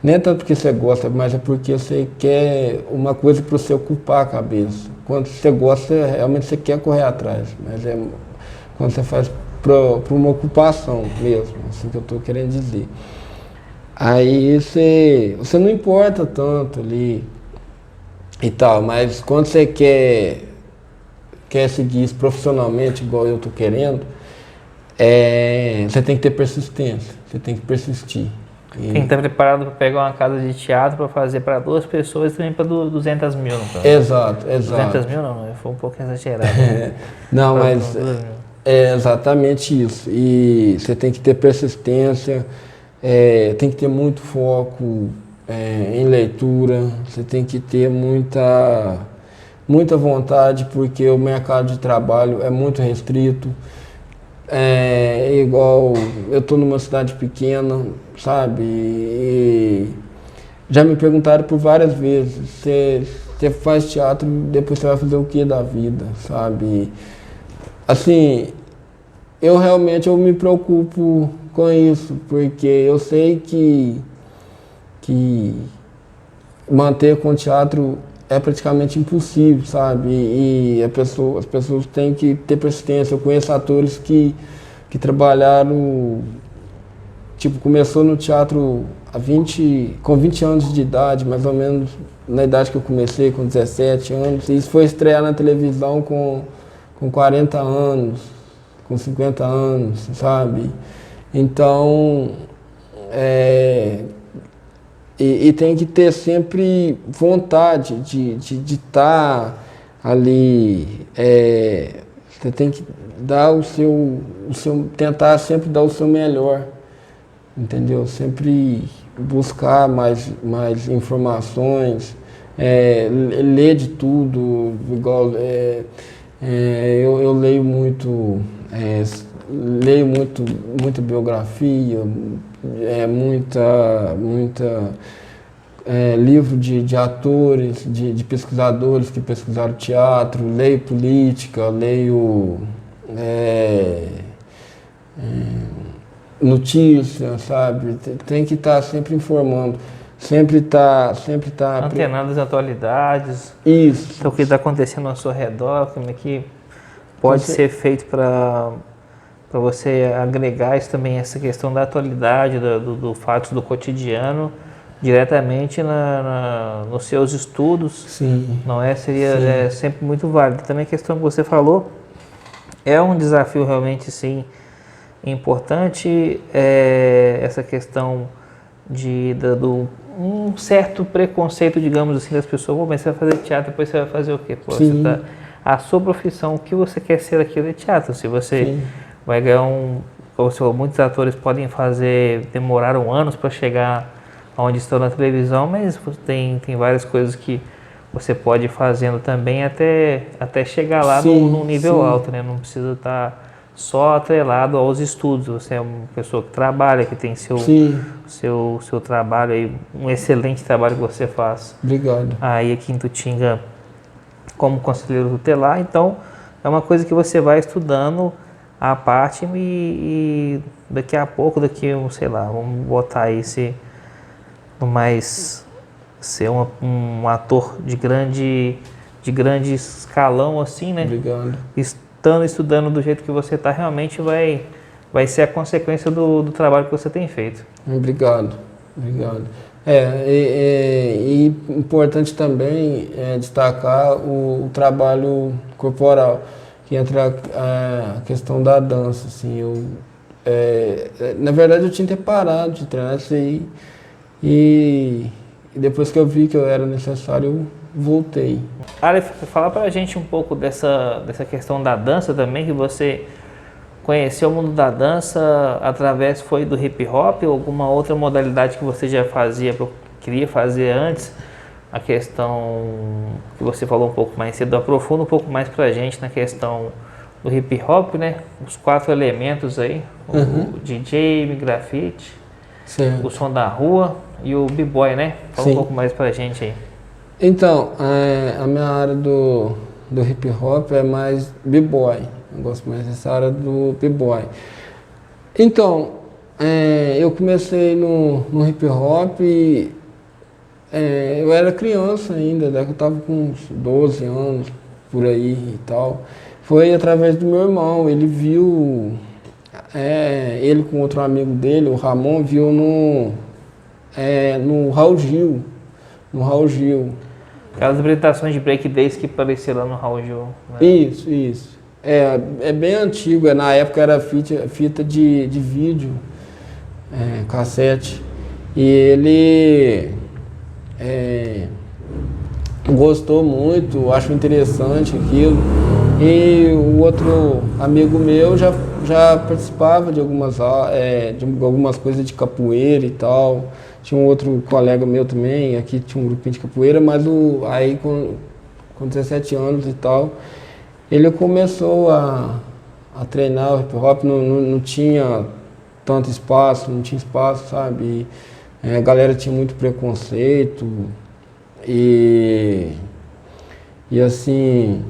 Speaker 2: nem é tanto porque você gosta, mas é porque você quer uma coisa para você ocupar a cabeça. Quando você gosta, realmente você quer correr atrás, mas quando você faz para uma ocupação mesmo, assim que eu estou querendo dizer. Aí você não importa tanto ali e tal, mas quando você quer seguir isso profissionalmente, igual eu estou querendo, você tem que ter persistência, você tem que persistir.
Speaker 1: Tem que estar preparado para pegar uma casa de teatro para fazer para 2 pessoas e também para 200 mil. Não,
Speaker 2: exato.
Speaker 1: 200 mil não, foi um pouco exagerado.
Speaker 2: Não, mas é exatamente isso. E você tem que ter persistência. Tem que ter muito foco em leitura, você tem que ter muita vontade, porque o mercado de trabalho é muito restrito. Igual, eu estou numa cidade pequena, sabe? E já me perguntaram por várias vezes, você faz teatro, depois você vai fazer o que da vida, sabe? Assim, eu me preocupo com isso, porque eu sei que manter com o teatro é praticamente impossível, sabe? E as pessoas têm que ter persistência. Eu conheço atores que trabalharam, tipo, começou no teatro com 20 anos de idade, mais ou menos na idade que eu comecei, com 17 anos, e isso foi estrear na televisão com 40 anos, com 50 anos, sabe? Então, e tem que ter sempre vontade de estar ali. Você tem que dar tentar sempre dar o seu melhor, entendeu? Sempre buscar mais informações, ler de tudo, igual eu leio muito. Muita biografia, livro de atores, de pesquisadores que pesquisaram teatro, leio política, leio notícias, sabe? Tem que estar sempre informando, sempre estar
Speaker 1: antenado das atualidades.
Speaker 2: Isso.
Speaker 1: Então, o que está acontecendo ao seu redor, como é que pode ser feito para para você agregar isso também, essa questão da atualidade, do fato do cotidiano, diretamente nos seus estudos.
Speaker 2: Sim.
Speaker 1: Não é? Seria
Speaker 2: Sim.
Speaker 1: sempre muito válido. Também a questão que você falou é um desafio realmente, sim, importante, essa questão do um certo preconceito, digamos assim, das pessoas. Pô, mas você vai fazer teatro, depois você vai fazer o quê? Pô, a sua profissão, o que você quer ser aquilo é teatro. Se você
Speaker 2: Sim.
Speaker 1: vai ganhar como você falou, muitos atores podem demoraram anos para chegar onde estão na televisão, mas tem várias coisas que você pode ir fazendo também até chegar lá num nível alto, né? Não precisa estar só atrelado aos estudos. Você é uma pessoa que trabalha, que tem seu trabalho aí, um excelente trabalho que você faz.
Speaker 2: Obrigado.
Speaker 1: Aí aqui em Tutinga, como conselheiro tutelar, então é uma coisa que você vai estudando à parte e daqui a pouco, sei lá, vamos botar aí ser um ator de grande escalão assim, né?
Speaker 2: Obrigado.
Speaker 1: Estudando do jeito que você está, realmente vai ser a consequência do trabalho que você tem feito.
Speaker 2: Obrigado. E importante também destacar o trabalho corporal, que entra a questão da dança. Assim, na verdade, eu tinha que ter parado de treinar isso aí, e depois que eu vi que eu era necessário, eu voltei.
Speaker 1: Aleph, fala pra gente um pouco dessa questão da dança também, que você conheceu o mundo da dança através do hip hop ou alguma outra modalidade que você já queria fazer antes? A questão que você falou um pouco mais cedo, aprofunda um pouco mais pra gente na questão do hip hop, né? Os 4 elementos aí, o DJ, grafite,
Speaker 2: Certo.
Speaker 1: o som da rua e o b-boy, né? Fala um pouco mais pra gente aí.
Speaker 2: Então, a minha área do hip hop é mais b-boy. Eu gosto mais dessa área do b-boy. Então, eu comecei no hip hop, eu era criança ainda, eu estava com uns 12 anos, por aí e tal. Foi através do meu irmão, ele viu, ele com outro amigo dele, o Ramon, viu no Raul Gil.
Speaker 1: Aquelas apresentações de breakdance que apareciam lá no Raul Gil. Né?
Speaker 2: Isso. É bem antigo, na época era fita de vídeo, cassete. E ele gostou muito, achou interessante aquilo. E o outro amigo meu já participava de algumas coisas de capoeira e tal. Tinha um outro colega meu também, aqui tinha um grupinho de capoeira, mas aí com 17 anos e tal, ele começou a treinar o hip hop, não tinha tanto espaço, sabe? A galera tinha muito preconceito e assim,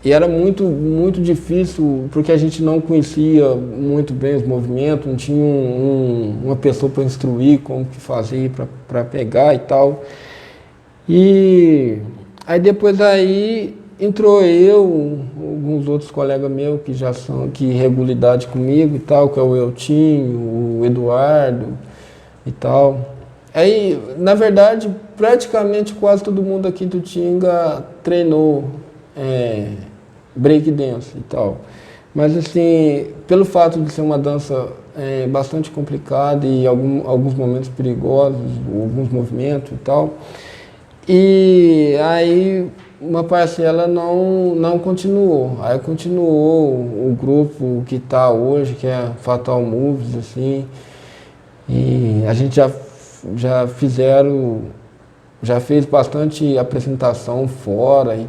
Speaker 2: e era muito, muito difícil porque a gente não conhecia muito bem os movimentos, não tinha uma pessoa para instruir como que fazer para pegar e tal. E aí depois entrou alguns outros colegas meus que já são aqui regularidade comigo e tal, que é o Eltinho, o Eduardo e tal. Aí, na verdade, praticamente quase todo mundo aqui do Tutinga treinou breakdance e tal. Mas assim, pelo fato de ser uma dança bastante complicada e alguns momentos perigosos, alguns movimentos e tal, e aí uma parcela não continuou. Aí continuou o grupo que está hoje, que é Fatal Moves, assim, e a gente já fez bastante apresentação fora,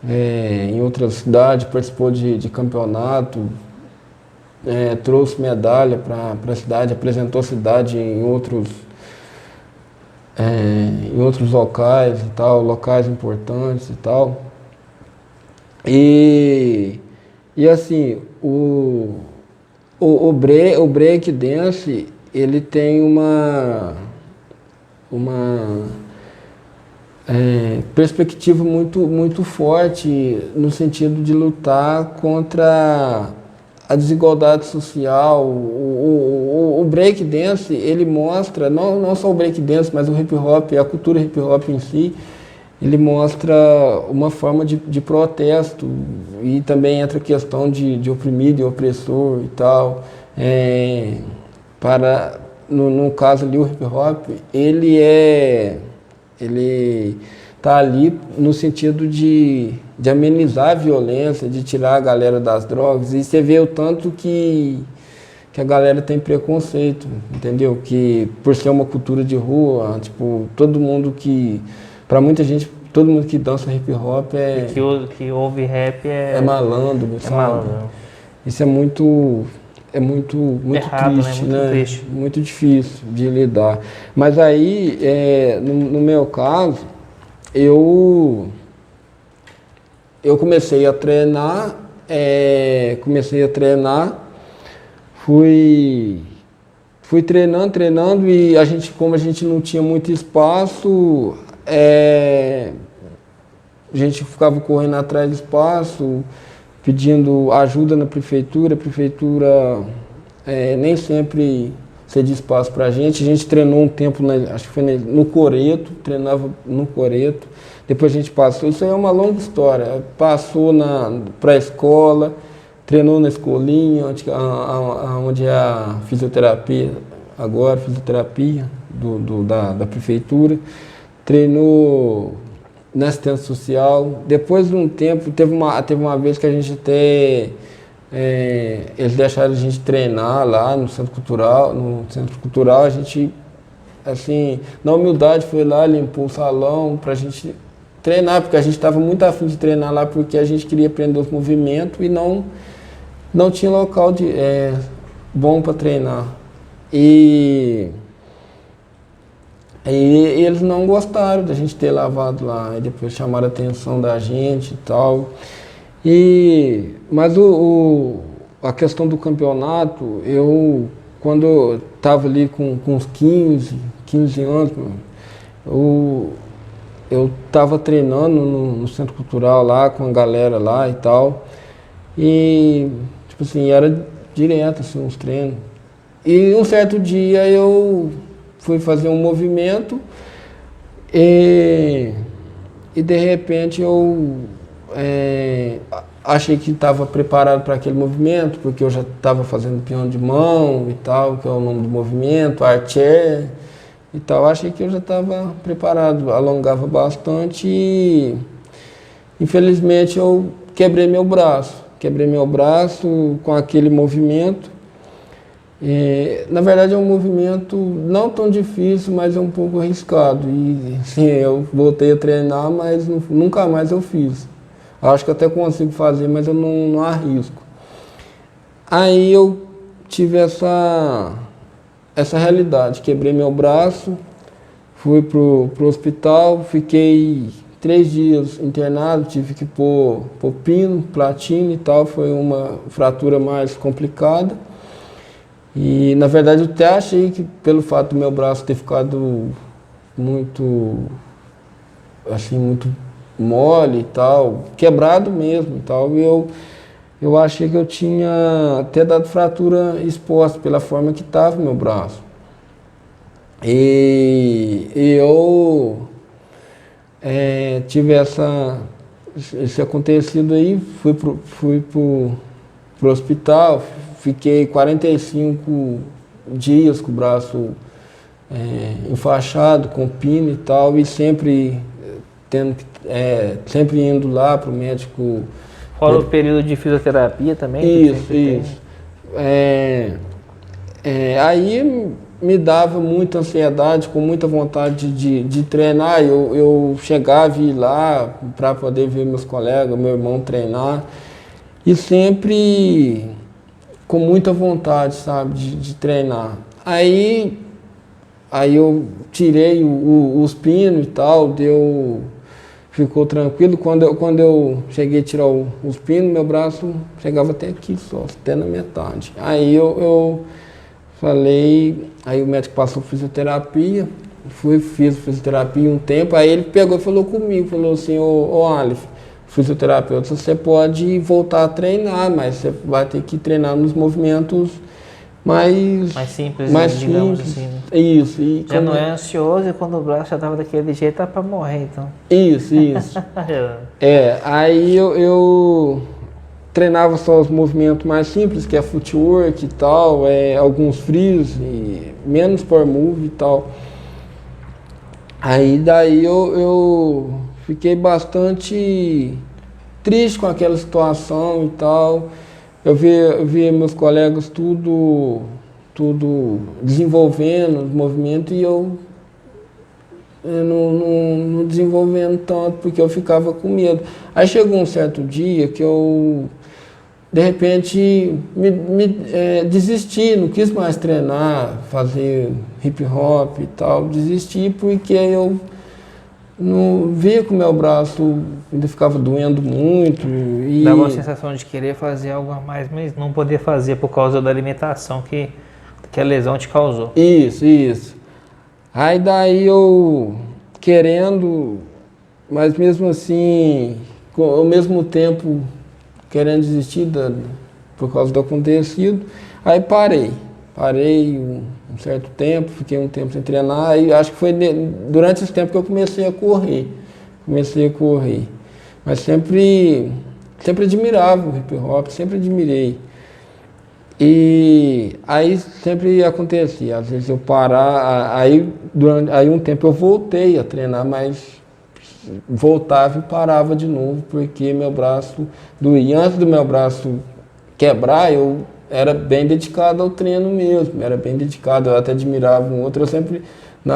Speaker 2: em outras cidades, participou de campeonato, trouxe medalha para a cidade, apresentou a cidade em outros locais e tal, locais importantes e tal. E assim, o break dance, ele tem uma perspectiva muito, muito forte no sentido de lutar contra a desigualdade social. O break dance, ele mostra, não só o break dance, mas o hip hop, a cultura hip hop em si, ele mostra uma forma de protesto, e também entra a questão de oprimido e opressor e tal. No caso ali, o hip hop, ele está ali no sentido de amenizar a violência, de tirar a galera das drogas. E você vê o tanto que a galera tem preconceito, entendeu? Que por ser uma cultura de rua, tipo, todo mundo que... Para muita gente, todo mundo que dança hip hop
Speaker 1: que ouve rap
Speaker 2: é malandro, sabe?
Speaker 1: Malandro.
Speaker 2: Isso é muito
Speaker 1: Errado,
Speaker 2: triste,
Speaker 1: né? Muito triste.
Speaker 2: Muito difícil de lidar. Mas aí, no meu caso, eu comecei a treinar, fui treinando, e como a gente não tinha muito espaço, a gente ficava correndo atrás do espaço, pedindo ajuda na prefeitura. A prefeitura nem sempre cedia espaço para a gente treinou um tempo, acho que foi no Coreto, treinava no Coreto. Depois a gente passou, isso aí é uma longa história, passou para a escola, treinou na escolinha, onde é a fisioterapia, agora, fisioterapia da prefeitura, treinou na assistência social. Depois de um tempo, teve uma vez que a gente até... eles deixaram a gente treinar lá no Centro Cultural. No Centro Cultural, a gente, assim, na humildade, foi lá, limpou o salão pra gente treinar, porque a gente estava muito afim de treinar lá, porque a gente queria aprender os movimentos e não tinha local bom para treinar. E eles não gostaram da gente ter lavado lá, e depois chamaram a atenção da gente e tal. Mas a questão do campeonato, quando eu estava ali com uns 15 anos, eu estava treinando no Centro Cultural lá, com a galera lá e tal. E, tipo assim, era direto, assim, uns treinos. E um certo dia eu fui fazer um movimento e de repente eu achei que estava preparado para aquele movimento, porque eu já estava fazendo peão de mão e tal, que é o nome do movimento, archer e tal. Achei que eu já estava preparado, alongava bastante e infelizmente eu quebrei meu braço com aquele movimento. Na verdade é um movimento não tão difícil, mas é um pouco arriscado. E sim, eu voltei a treinar, mas nunca mais eu fiz. Acho que até consigo fazer, mas eu não arrisco. Aí eu tive essa realidade, quebrei meu braço, fui pro hospital, fiquei 3 dias internado, tive que pôr pino, platina e tal, foi uma fratura mais complicada. E na verdade eu até achei que pelo fato do meu braço ter ficado muito mole e tal, quebrado mesmo e tal, e eu achei que eu tinha até dado fratura exposta pela forma que estava o meu braço. E eu tive esse acontecido aí, fui pro hospital, fiquei 45 dias com o braço enfaixado, com pino e tal, e sempre indo lá para o médico.
Speaker 1: Fora o período de fisioterapia também?
Speaker 2: Isso. Aí me dava muita ansiedade, com muita vontade de treinar. Eu chegava e ia lá para poder ver meus colegas, meu irmão treinar. E sempre com muita vontade, sabe, de treinar. Aí eu tirei os pinos e tal, ficou tranquilo. Quando eu cheguei a tirar os pinos, meu braço chegava até aqui só, até na metade. Aí eu falei, aí o médico passou fisioterapia, fiz fisioterapia um tempo, aí ele pegou e falou comigo, falou assim, ô Aleph, fisioterapeuta, você pode voltar a treinar, mas você vai ter que treinar nos movimentos mais
Speaker 1: simples,
Speaker 2: mais
Speaker 1: digamos
Speaker 2: simples.
Speaker 1: assim. Né?
Speaker 2: Isso. E
Speaker 1: Já não é ansioso e quando o braço já tava daquele jeito, tá para morrer, então.
Speaker 2: Isso. Aí eu treinava só os movimentos mais simples, que é footwork e tal, alguns frios, e menos power move e tal. Aí daí eu fiquei bastante triste com aquela situação e tal. Eu via meus colegas tudo desenvolvendo os movimentos e eu não desenvolvendo tanto, porque eu ficava com medo. Aí chegou um certo dia que eu, de repente, desisti, não quis mais treinar, fazer hip hop e tal, desisti porque eu não via que o meu braço ainda ficava doendo muito. E
Speaker 1: dava uma sensação de querer fazer algo a mais, mas não poder fazer por causa da alimentação que a lesão te causou.
Speaker 2: Isso. Aí daí eu querendo, mas mesmo assim, ao mesmo tempo querendo desistir por causa do acontecido, aí parei um certo tempo, fiquei um tempo sem treinar, e acho que foi durante esse tempo que eu comecei a correr, mas sempre admirava o hip hop, sempre admirei. E aí sempre acontecia, às vezes eu parar, aí um tempo eu voltei a treinar, mas voltava e parava de novo, porque meu braço doía. Antes do meu braço quebrar, eu era bem dedicado ao treino mesmo, eu até admirava um outro, eu sempre, na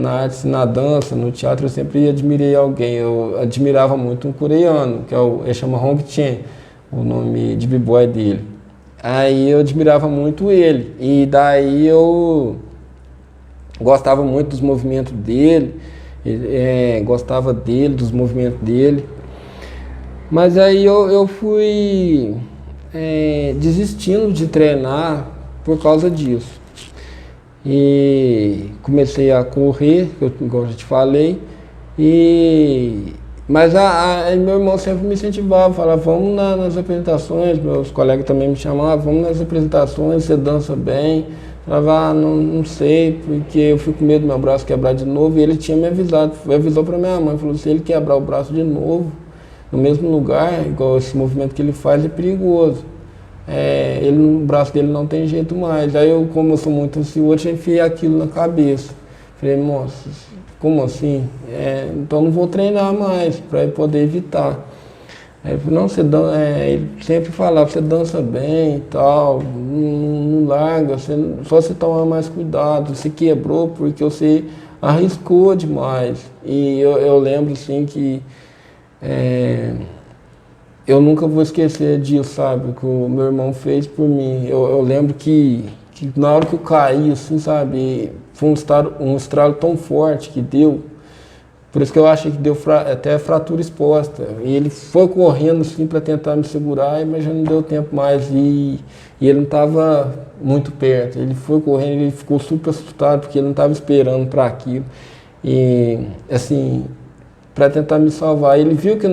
Speaker 2: arte, na dança, no teatro, eu sempre admirei alguém, eu admirava muito um coreano, que ele chama Hong Chen, o nome de b-boy dele. Aí eu admirava muito ele, e daí eu gostava muito dos movimentos dele, gostava dos movimentos dele. Mas aí eu fui desistindo de treinar por causa disso. E comecei a correr, como eu já te falei, mas meu irmão sempre me incentivava, falava, vamos nas apresentações, meus colegas também me chamavam, vamos nas apresentações, você dança bem. Eu falava, não sei, porque eu fico com medo do meu braço quebrar de novo, e ele tinha me avisou para minha mãe, falou, se ele quebrar o braço de novo, no mesmo lugar, igual esse movimento que ele faz, é perigoso. O braço dele não tem jeito mais. Aí como eu sou muito ansioso, eu enfiei aquilo na cabeça. Falei, moça, como assim? Então não vou treinar mais, para poder evitar. Aí ele falou, não, ele sempre falava, você dança bem e tal, não larga, só você tomar mais cuidado, você quebrou porque você arriscou demais. E eu lembro assim que eu nunca vou esquecer disso, sabe, que o meu irmão fez por mim. Eu lembro que na hora que eu caí, assim, sabe, foi um estralo tão forte que deu. Por isso que eu acho que deu até fratura exposta. E ele foi correndo assim para tentar me segurar, mas já não deu tempo mais. E ele não estava muito perto. Ele foi correndo, ele ficou super assustado porque ele não estava esperando para aquilo. E assim, para tentar me salvar. Ele viu que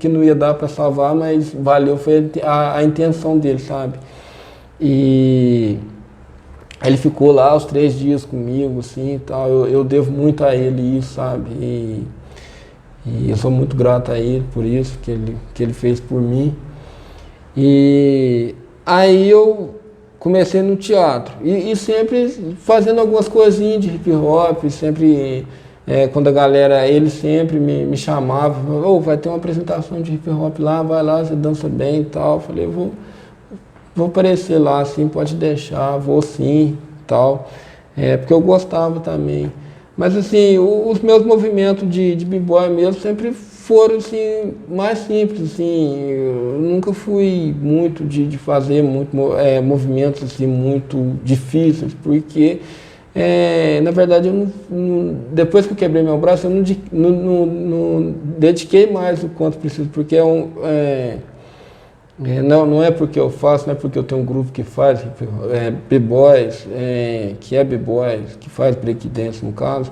Speaker 2: não ia dar para salvar, mas valeu, foi a intenção dele, sabe? E ele ficou lá os 3 dias comigo, assim, e tal. Eu devo muito a ele isso, sabe? E eu sou muito grato a ele por isso, que ele fez por mim. E aí eu comecei no teatro. E sempre fazendo algumas coisinhas de hip hop, sempre, quando a galera, ele sempre me chamava, vai ter uma apresentação de hip hop lá, vai lá, você dança bem e tal. Eu falei, vou aparecer lá, assim, pode deixar, vou sim, tal, porque eu gostava também. Mas assim, os meus movimentos de b-boy mesmo sempre foram assim, mais simples, assim, eu nunca fui muito de fazer movimentos assim, muito difíceis, porque na verdade depois que eu quebrei meu braço, eu não dediquei mais o quanto preciso, porque não é porque eu faço, não é porque eu tenho um grupo que faz b-boys, que faz breakdance no caso,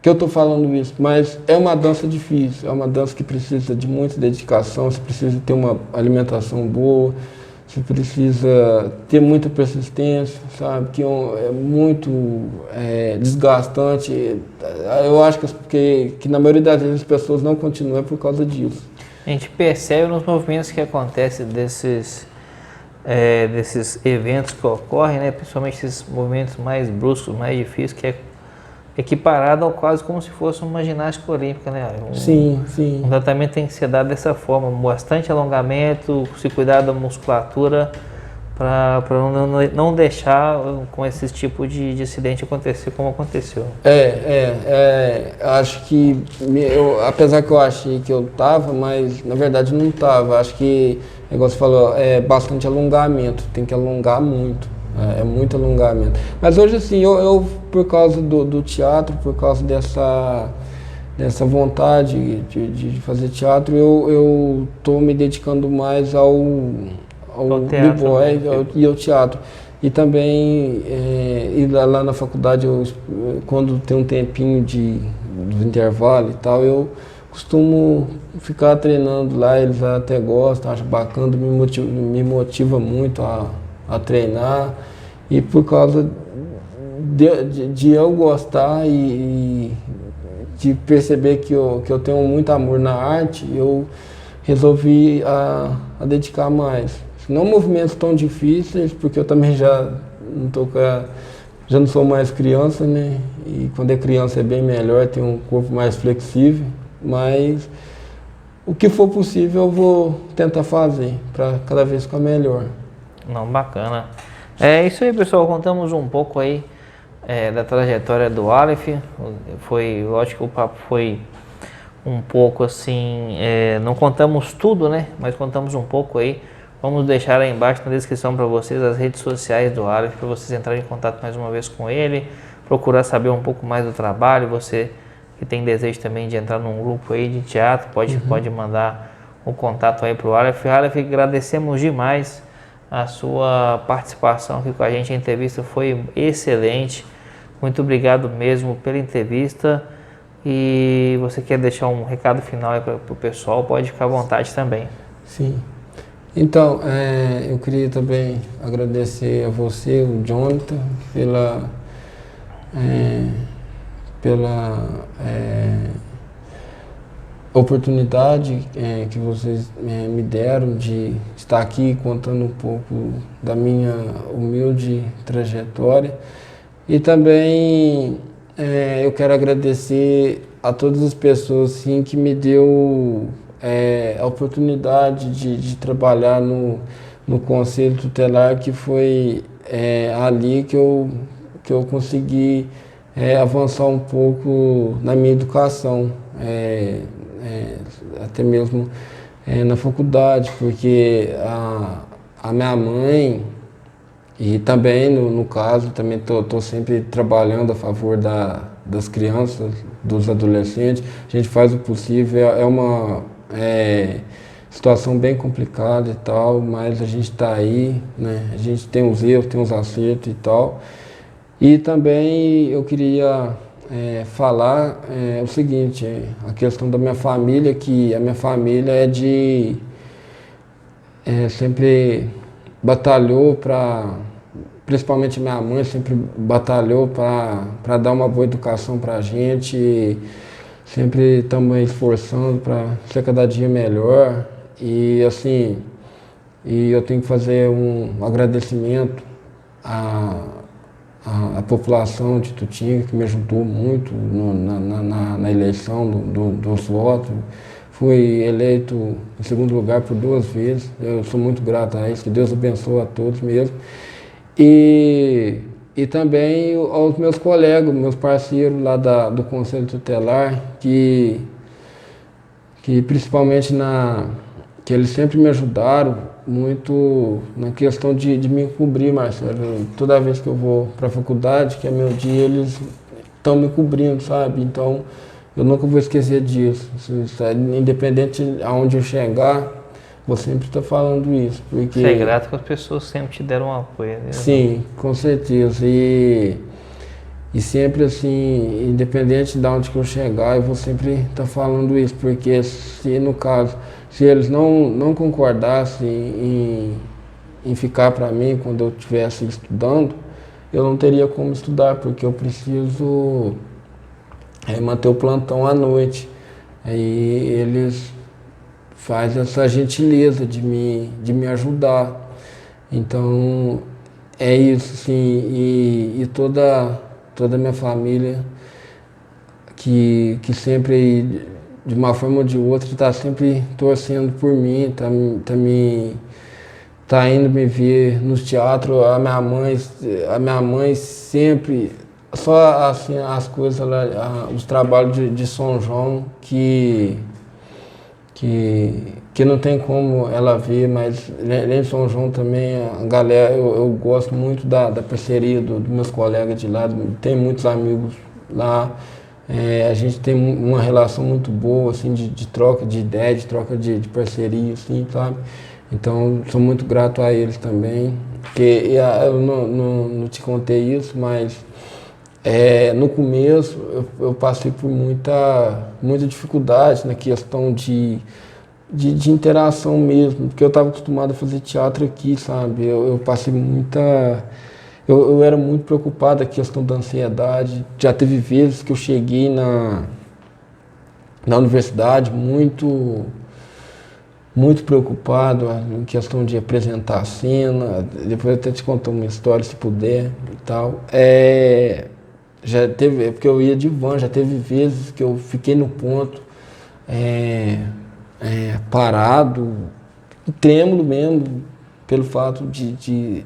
Speaker 2: que que eu estou falando isso, mas é uma dança difícil, é uma dança que precisa de muita dedicação, você precisa ter uma alimentação boa, você precisa ter muita persistência, sabe? Que é muito desgastante. Eu acho que na maioria das vezes as pessoas não continuam por causa disso.
Speaker 1: A gente percebe nos movimentos que acontecem desses eventos que ocorrem, né? Principalmente esses movimentos mais bruscos, mais difíceis, que é equiparado ao quase como se fosse uma ginástica olímpica, né?
Speaker 2: Sim.
Speaker 1: Um tratamento tem que ser dado dessa forma, bastante alongamento, se cuidar da musculatura para não deixar com esse tipo de acidente acontecer como aconteceu.
Speaker 2: Acho que, apesar que eu achei que eu tava, mas na verdade não tava. Acho que, igual você falou, é bastante alongamento, tem que alongar muito. É muito alongamento. Mas hoje, assim, eu por causa do teatro, por causa dessa vontade de fazer teatro, eu estou me dedicando mais ao b-boy e ao teatro. E também, lá na faculdade, quando tem um tempinho do intervalo e tal, eu costumo ficar treinando lá, eles até gostam, acho bacana, me motiva muito a treinar, e por causa de eu gostar e de perceber que eu tenho muito amor na arte, eu resolvi a dedicar mais. Não movimentos tão difíceis, porque eu também já não sou mais criança, né? E quando é criança é bem melhor, tem um corpo mais flexível, mas o que for possível eu vou tentar fazer para cada vez ficar melhor.
Speaker 1: Não, bacana. É isso aí, pessoal. Contamos um pouco aí da trajetória do Aleph. Foi, lógico que o papo foi um pouco assim, não contamos tudo, né? Mas contamos um pouco aí. Vamos deixar aí embaixo na descrição para vocês as redes sociais do Aleph, para vocês entrarem em contato mais uma vez com ele, procurar saber um pouco mais do trabalho. Você que tem desejo também de entrar num grupo aí de teatro, pode mandar o contato aí para o Aleph. Aleph, agradecemos demais a sua participação aqui com a gente. A entrevista foi excelente. Muito obrigado mesmo pela entrevista. E você quer deixar um recado final aí para o pessoal, pode ficar à vontade também.
Speaker 2: Sim. Então, eu queria também agradecer a você, o Jonathan, pela oportunidade que vocês me deram de estar aqui contando um pouco da minha humilde trajetória. E também eu quero agradecer a todas as pessoas sim, que me deu a oportunidade de trabalhar no Conselho Tutelar, que foi ali que eu consegui avançar um pouco na minha educação, até mesmo na faculdade, porque a minha mãe, e também no caso, também estou sempre trabalhando a favor das crianças, dos adolescentes. A gente faz o possível, é uma situação bem complicada e tal, mas a gente está aí, né? A gente tem os erros, tem os acertos e tal. E também eu queria falar o seguinte, a questão da minha família, que a minha família sempre batalhou principalmente minha mãe sempre batalhou para dar uma boa educação para a gente, sempre estamos esforçando para ser cada dia melhor. E assim, eu tenho que fazer um agradecimento à população de Itutinga, que me ajudou muito na eleição dos votos. Fui eleito em segundo lugar por 2 vezes, eu sou muito grato a isso, que Deus abençoe a todos mesmo. E também aos meus colegas, meus parceiros lá do Conselho Tutelar, que principalmente que eles sempre me ajudaram muito na questão de me cobrir, Marcelo. Toda vez que eu vou para a faculdade, que é meu dia, eles estão me cobrindo, sabe? Então, eu nunca vou esquecer disso. Independente de aonde eu chegar, vou sempre estar falando isso. Porque...
Speaker 1: Você é grato que as pessoas sempre te deram um apoio. Né?
Speaker 2: Sim, com certeza. E sempre assim, independente de onde que eu chegar, eu vou sempre estar falando isso, porque se no caso, se eles não concordassem em ficar para mim quando eu estivesse estudando, eu não teria como estudar, porque eu preciso manter o plantão à noite. Aí eles fazem essa gentileza de me ajudar. Então é isso, sim, e toda a minha família que sempre, de uma forma ou de outra, está sempre torcendo por mim, tá indo me ver nos teatros. A minha mãe sempre, só assim, as coisas lá, os trabalhos de São João que não tem como ela ver, mas além de São João também, a galera, eu gosto muito da parceria dos meus colegas de lá, tem muitos amigos lá, a gente tem uma relação muito boa, assim, de troca de ideia, de troca de parceria, assim, sabe? Então, sou muito grato a eles também, porque eu não te contei isso, mas no começo eu passei por muita dificuldade na questão de interação mesmo, porque eu estava acostumado a fazer teatro aqui, sabe? Eu passei muita... Eu era muito preocupado com a questão da ansiedade. Já teve vezes que eu cheguei na universidade muito preocupado em questão de apresentar a cena. Depois eu até te contar uma história, se puder, e tal. Já teve, porque eu ia de van, já teve vezes que eu fiquei no ponto parado, trêmulo mesmo, pelo fato de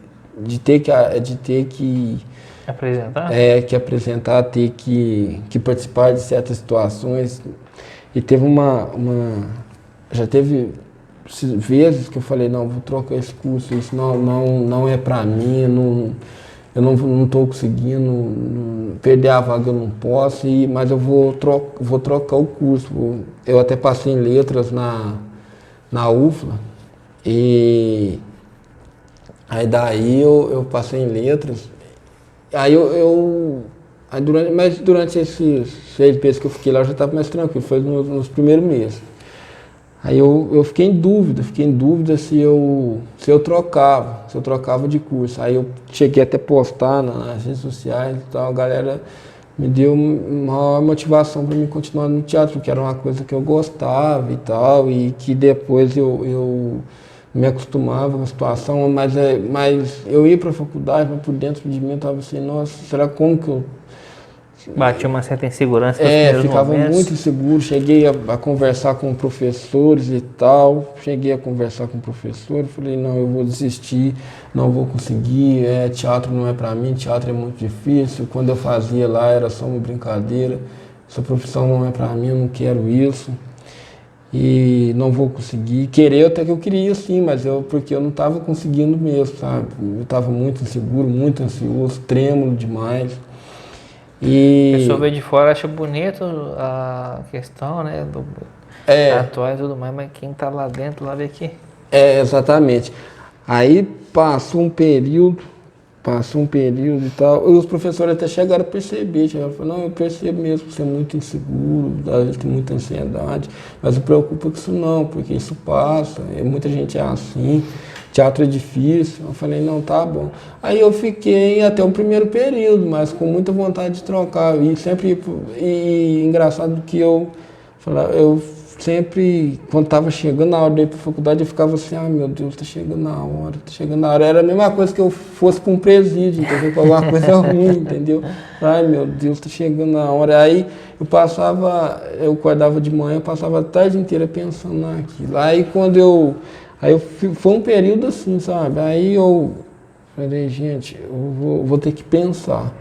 Speaker 2: ter que
Speaker 1: Apresentar?
Speaker 2: que apresentar, ter que participar de certas situações. E teve já teve vezes que eu falei, não, vou trocar esse curso, isso não é para mim, eu não estou conseguindo, perder a vaga eu não posso, mas eu vou trocar o curso. Eu até passei em letras na UFLA, e aí daí eu passei em letras, aí durante esses 6 meses que eu fiquei lá, eu já estava mais tranquilo, foi nos primeiros meses. Aí eu fiquei em dúvida se eu trocava de curso. Aí eu cheguei até a postar nas redes sociais e tal, a galera me deu uma motivação para mim continuar no teatro, porque era uma coisa que eu gostava e tal, e que depois eu me acostumava com a situação, mas eu ia para a faculdade, mas por dentro de mim eu estava assim, nossa, será como que eu...
Speaker 1: Batia uma certa insegurança nos primeiros
Speaker 2: ficava
Speaker 1: momentos.
Speaker 2: muito inseguro, cheguei a conversar com professores e tal, falei, não, eu vou desistir, não vou conseguir, teatro não é para mim, teatro é muito difícil, quando eu fazia lá era só uma brincadeira, essa profissão não é para mim, eu não quero isso, e não vou conseguir, até que eu queria sim, mas porque eu não estava conseguindo mesmo, sabe, eu estava muito inseguro, muito ansioso, trêmulo demais.
Speaker 1: A pessoa vê de fora, acha bonito a questão, né, do atual e tudo mais, mas quem tá lá dentro, lá vê que...
Speaker 2: Exatamente. Aí passou um período e tal, e os professores até chegaram a perceber, falaram, não, eu percebo mesmo que você é muito inseguro, às vezes tem muita ansiedade, mas não preocupa com isso não, porque isso passa, muita gente é assim, teatro é difícil. Eu falei, não, tá bom. Aí eu fiquei até o primeiro período, mas com muita vontade de trocar. E engraçado que eu sempre, quando estava chegando a hora de ir para a faculdade, eu ficava assim, ai meu Deus, tá chegando a hora. Era a mesma coisa que eu fosse para um presídio, entendeu? Com alguma coisa ruim, entendeu? Ai meu Deus, tá chegando a hora. Aí eu acordava de manhã, eu passava a tarde inteira pensando naquilo. Foi um período assim, sabe? Aí eu falei, gente, eu vou ter que pensar.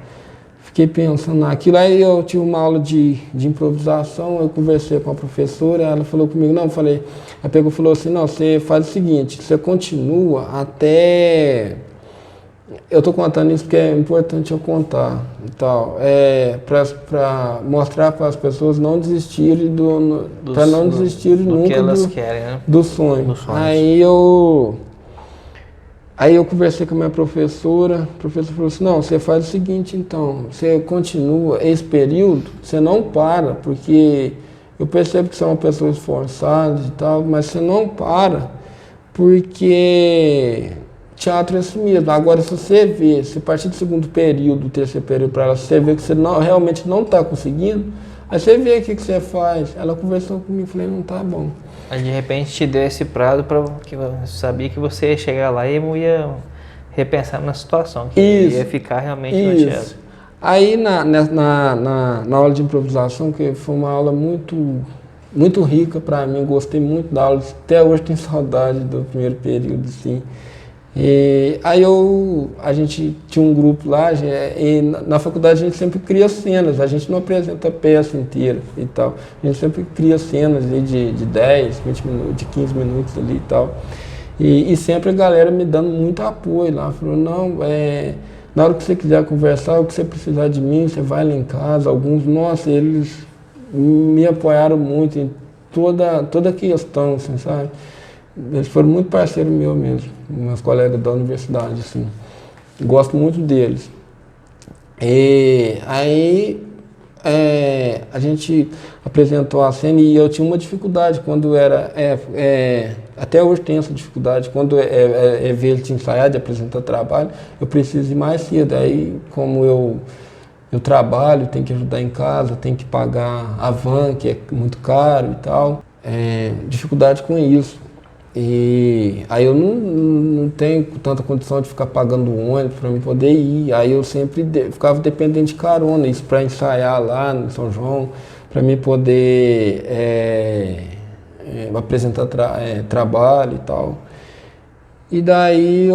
Speaker 2: Fiquei pensando naquilo, aí eu tive uma aula de improvisação, eu conversei com a professora, ela falou comigo, ela pegou e falou assim, não, você faz o seguinte, você continua até... Eu estou contando isso porque é importante eu contar e tal, para mostrar para as pessoas não desistirem para não desistirem nunca
Speaker 1: que elas querem, né?
Speaker 2: do sonho.
Speaker 1: Do sonho.
Speaker 2: Aí Aí eu conversei com a minha professora, a professora falou assim, não, você faz o seguinte então, você continua esse período, você não para, porque eu percebo que você é uma pessoa esforçada e tal, mas você não para, porque teatro é assim mesmo. Agora se você vê, se a partir do segundo período, do terceiro período para ela, você vê que você realmente não está conseguindo, aí você vê o que você faz. Ela conversou comigo, falei, não tá bom.
Speaker 1: Aí de repente te deu esse prazo para que eu sabia que você ia chegar lá e ia repensar na situação, que ia ficar realmente no teatro.
Speaker 2: Aí na aula de improvisação, que foi uma aula muito rica para mim, gostei muito da aula, até hoje tenho saudade do primeiro período, assim. E aí a gente tinha um grupo lá, e na faculdade a gente sempre cria cenas, a gente não apresenta a peça inteira e tal. A gente sempre cria cenas ali de 10, 20 minutos, de 15 minutos ali e tal. E sempre a galera me dando muito apoio lá, falou, não, na hora que você quiser conversar, o que você precisar de mim, você vai lá em casa. Alguns, nossa, eles me apoiaram muito em toda a questão, assim, sabe? Eles foram muito parceiros meus mesmo, meus colegas da universidade, assim. Gosto muito deles. E aí a gente apresentou a cena e eu tinha uma dificuldade quando era... até hoje tem essa dificuldade, quando é ver de ensaiar, de apresentar trabalho, eu preciso ir mais cedo. Aí, como eu trabalho, tenho que ajudar em casa, tenho que pagar a van, que é muito caro e tal. Dificuldade com isso. E aí eu não tenho tanta condição de ficar pagando o ônibus para mim poder ir. Aí eu sempre ficava dependendo de carona, isso para ensaiar lá no São João, para mim poder apresentar trabalho e tal. E daí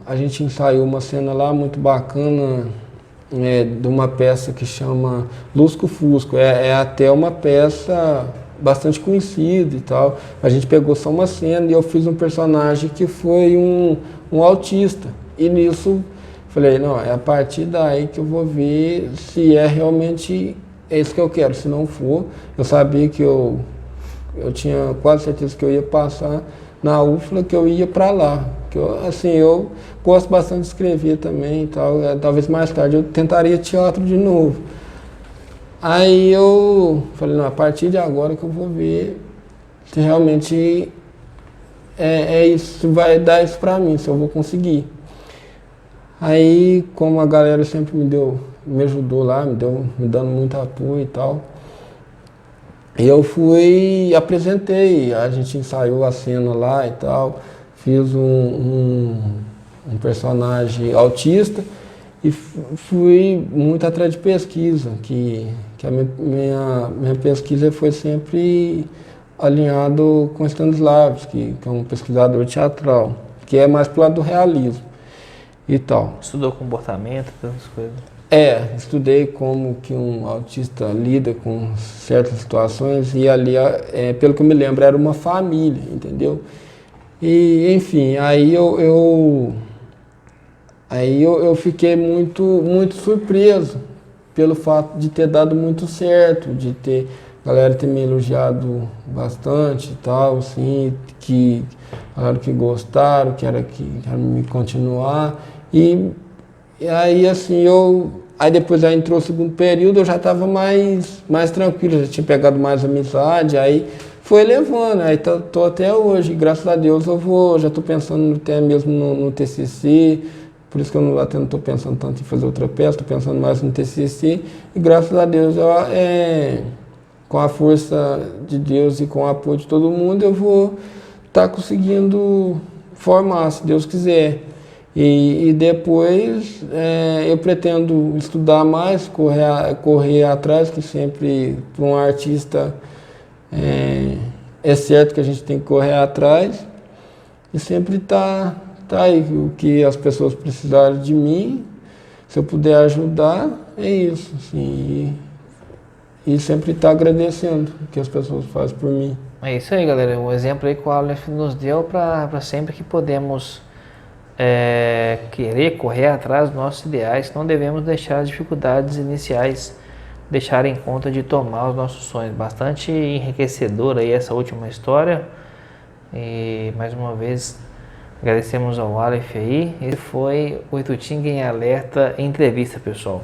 Speaker 2: a gente ensaiou uma cena lá muito bacana, de uma peça que chama Lusco Fusco. É até uma peça bastante conhecido e tal. A gente pegou só uma cena e eu fiz um personagem que foi um autista. E nisso falei, não, é a partir daí que eu vou ver se realmente isso que eu quero. Se não for, eu sabia que eu tinha quase certeza que eu ia passar na UFLA, que eu ia para lá. Que eu gosto bastante de escrever também e tal. Talvez mais tarde eu tentaria teatro de novo. Aí eu falei, não, a partir de agora que eu vou ver se realmente isso, se vai dar isso pra mim, se eu vou conseguir. Aí, como a galera sempre me ajudou lá, me dando muito apoio e tal, eu fui, apresentei, a gente ensaiou a cena lá e tal, fiz um personagem autista e fui muito atrás de pesquisa, que a minha pesquisa foi sempre alinhado com Stanislavski, que é um pesquisador teatral, que é mais pro lado do realismo e tal.
Speaker 1: Estudou comportamento, tantas coisas.
Speaker 2: Estudei como que um autista lida com certas situações e ali, pelo que eu me lembro, era uma família, entendeu? E, enfim, aí eu fiquei muito surpreso pelo fato de ter dado muito certo, de a galera ter me elogiado bastante e tal, assim, que falaram que gostaram, que era me continuar. E aí, assim, aí depois entrou o segundo período, eu já estava mais tranquilo, já tinha pegado mais amizade, aí foi levando, aí tô até hoje, graças a Deus já estou pensando até mesmo no TCC, por isso que eu até não estou pensando tanto em fazer outra peça, estou pensando mais no TCC, e graças a Deus, com a força de Deus e com o apoio de todo mundo, eu vou estar conseguindo formar, se Deus quiser. E depois eu pretendo estudar mais, correr atrás, que sempre para um artista é certo que a gente tem que correr atrás, e sempre tá aí, o que as pessoas precisarem de mim, se eu puder ajudar, é isso, assim, e sempre estar agradecendo o que as pessoas fazem por mim.
Speaker 1: É isso aí, galera, o exemplo aí que o Aleph nos deu para sempre que podemos querer correr atrás dos nossos ideais, não devemos deixar as dificuldades iniciais deixarem conta de tomar os nossos sonhos. Bastante enriquecedora aí essa última história, e mais uma vez Agradecemos ao Aleph aí. Esse foi o Itutinga em Alerta Entrevista, pessoal.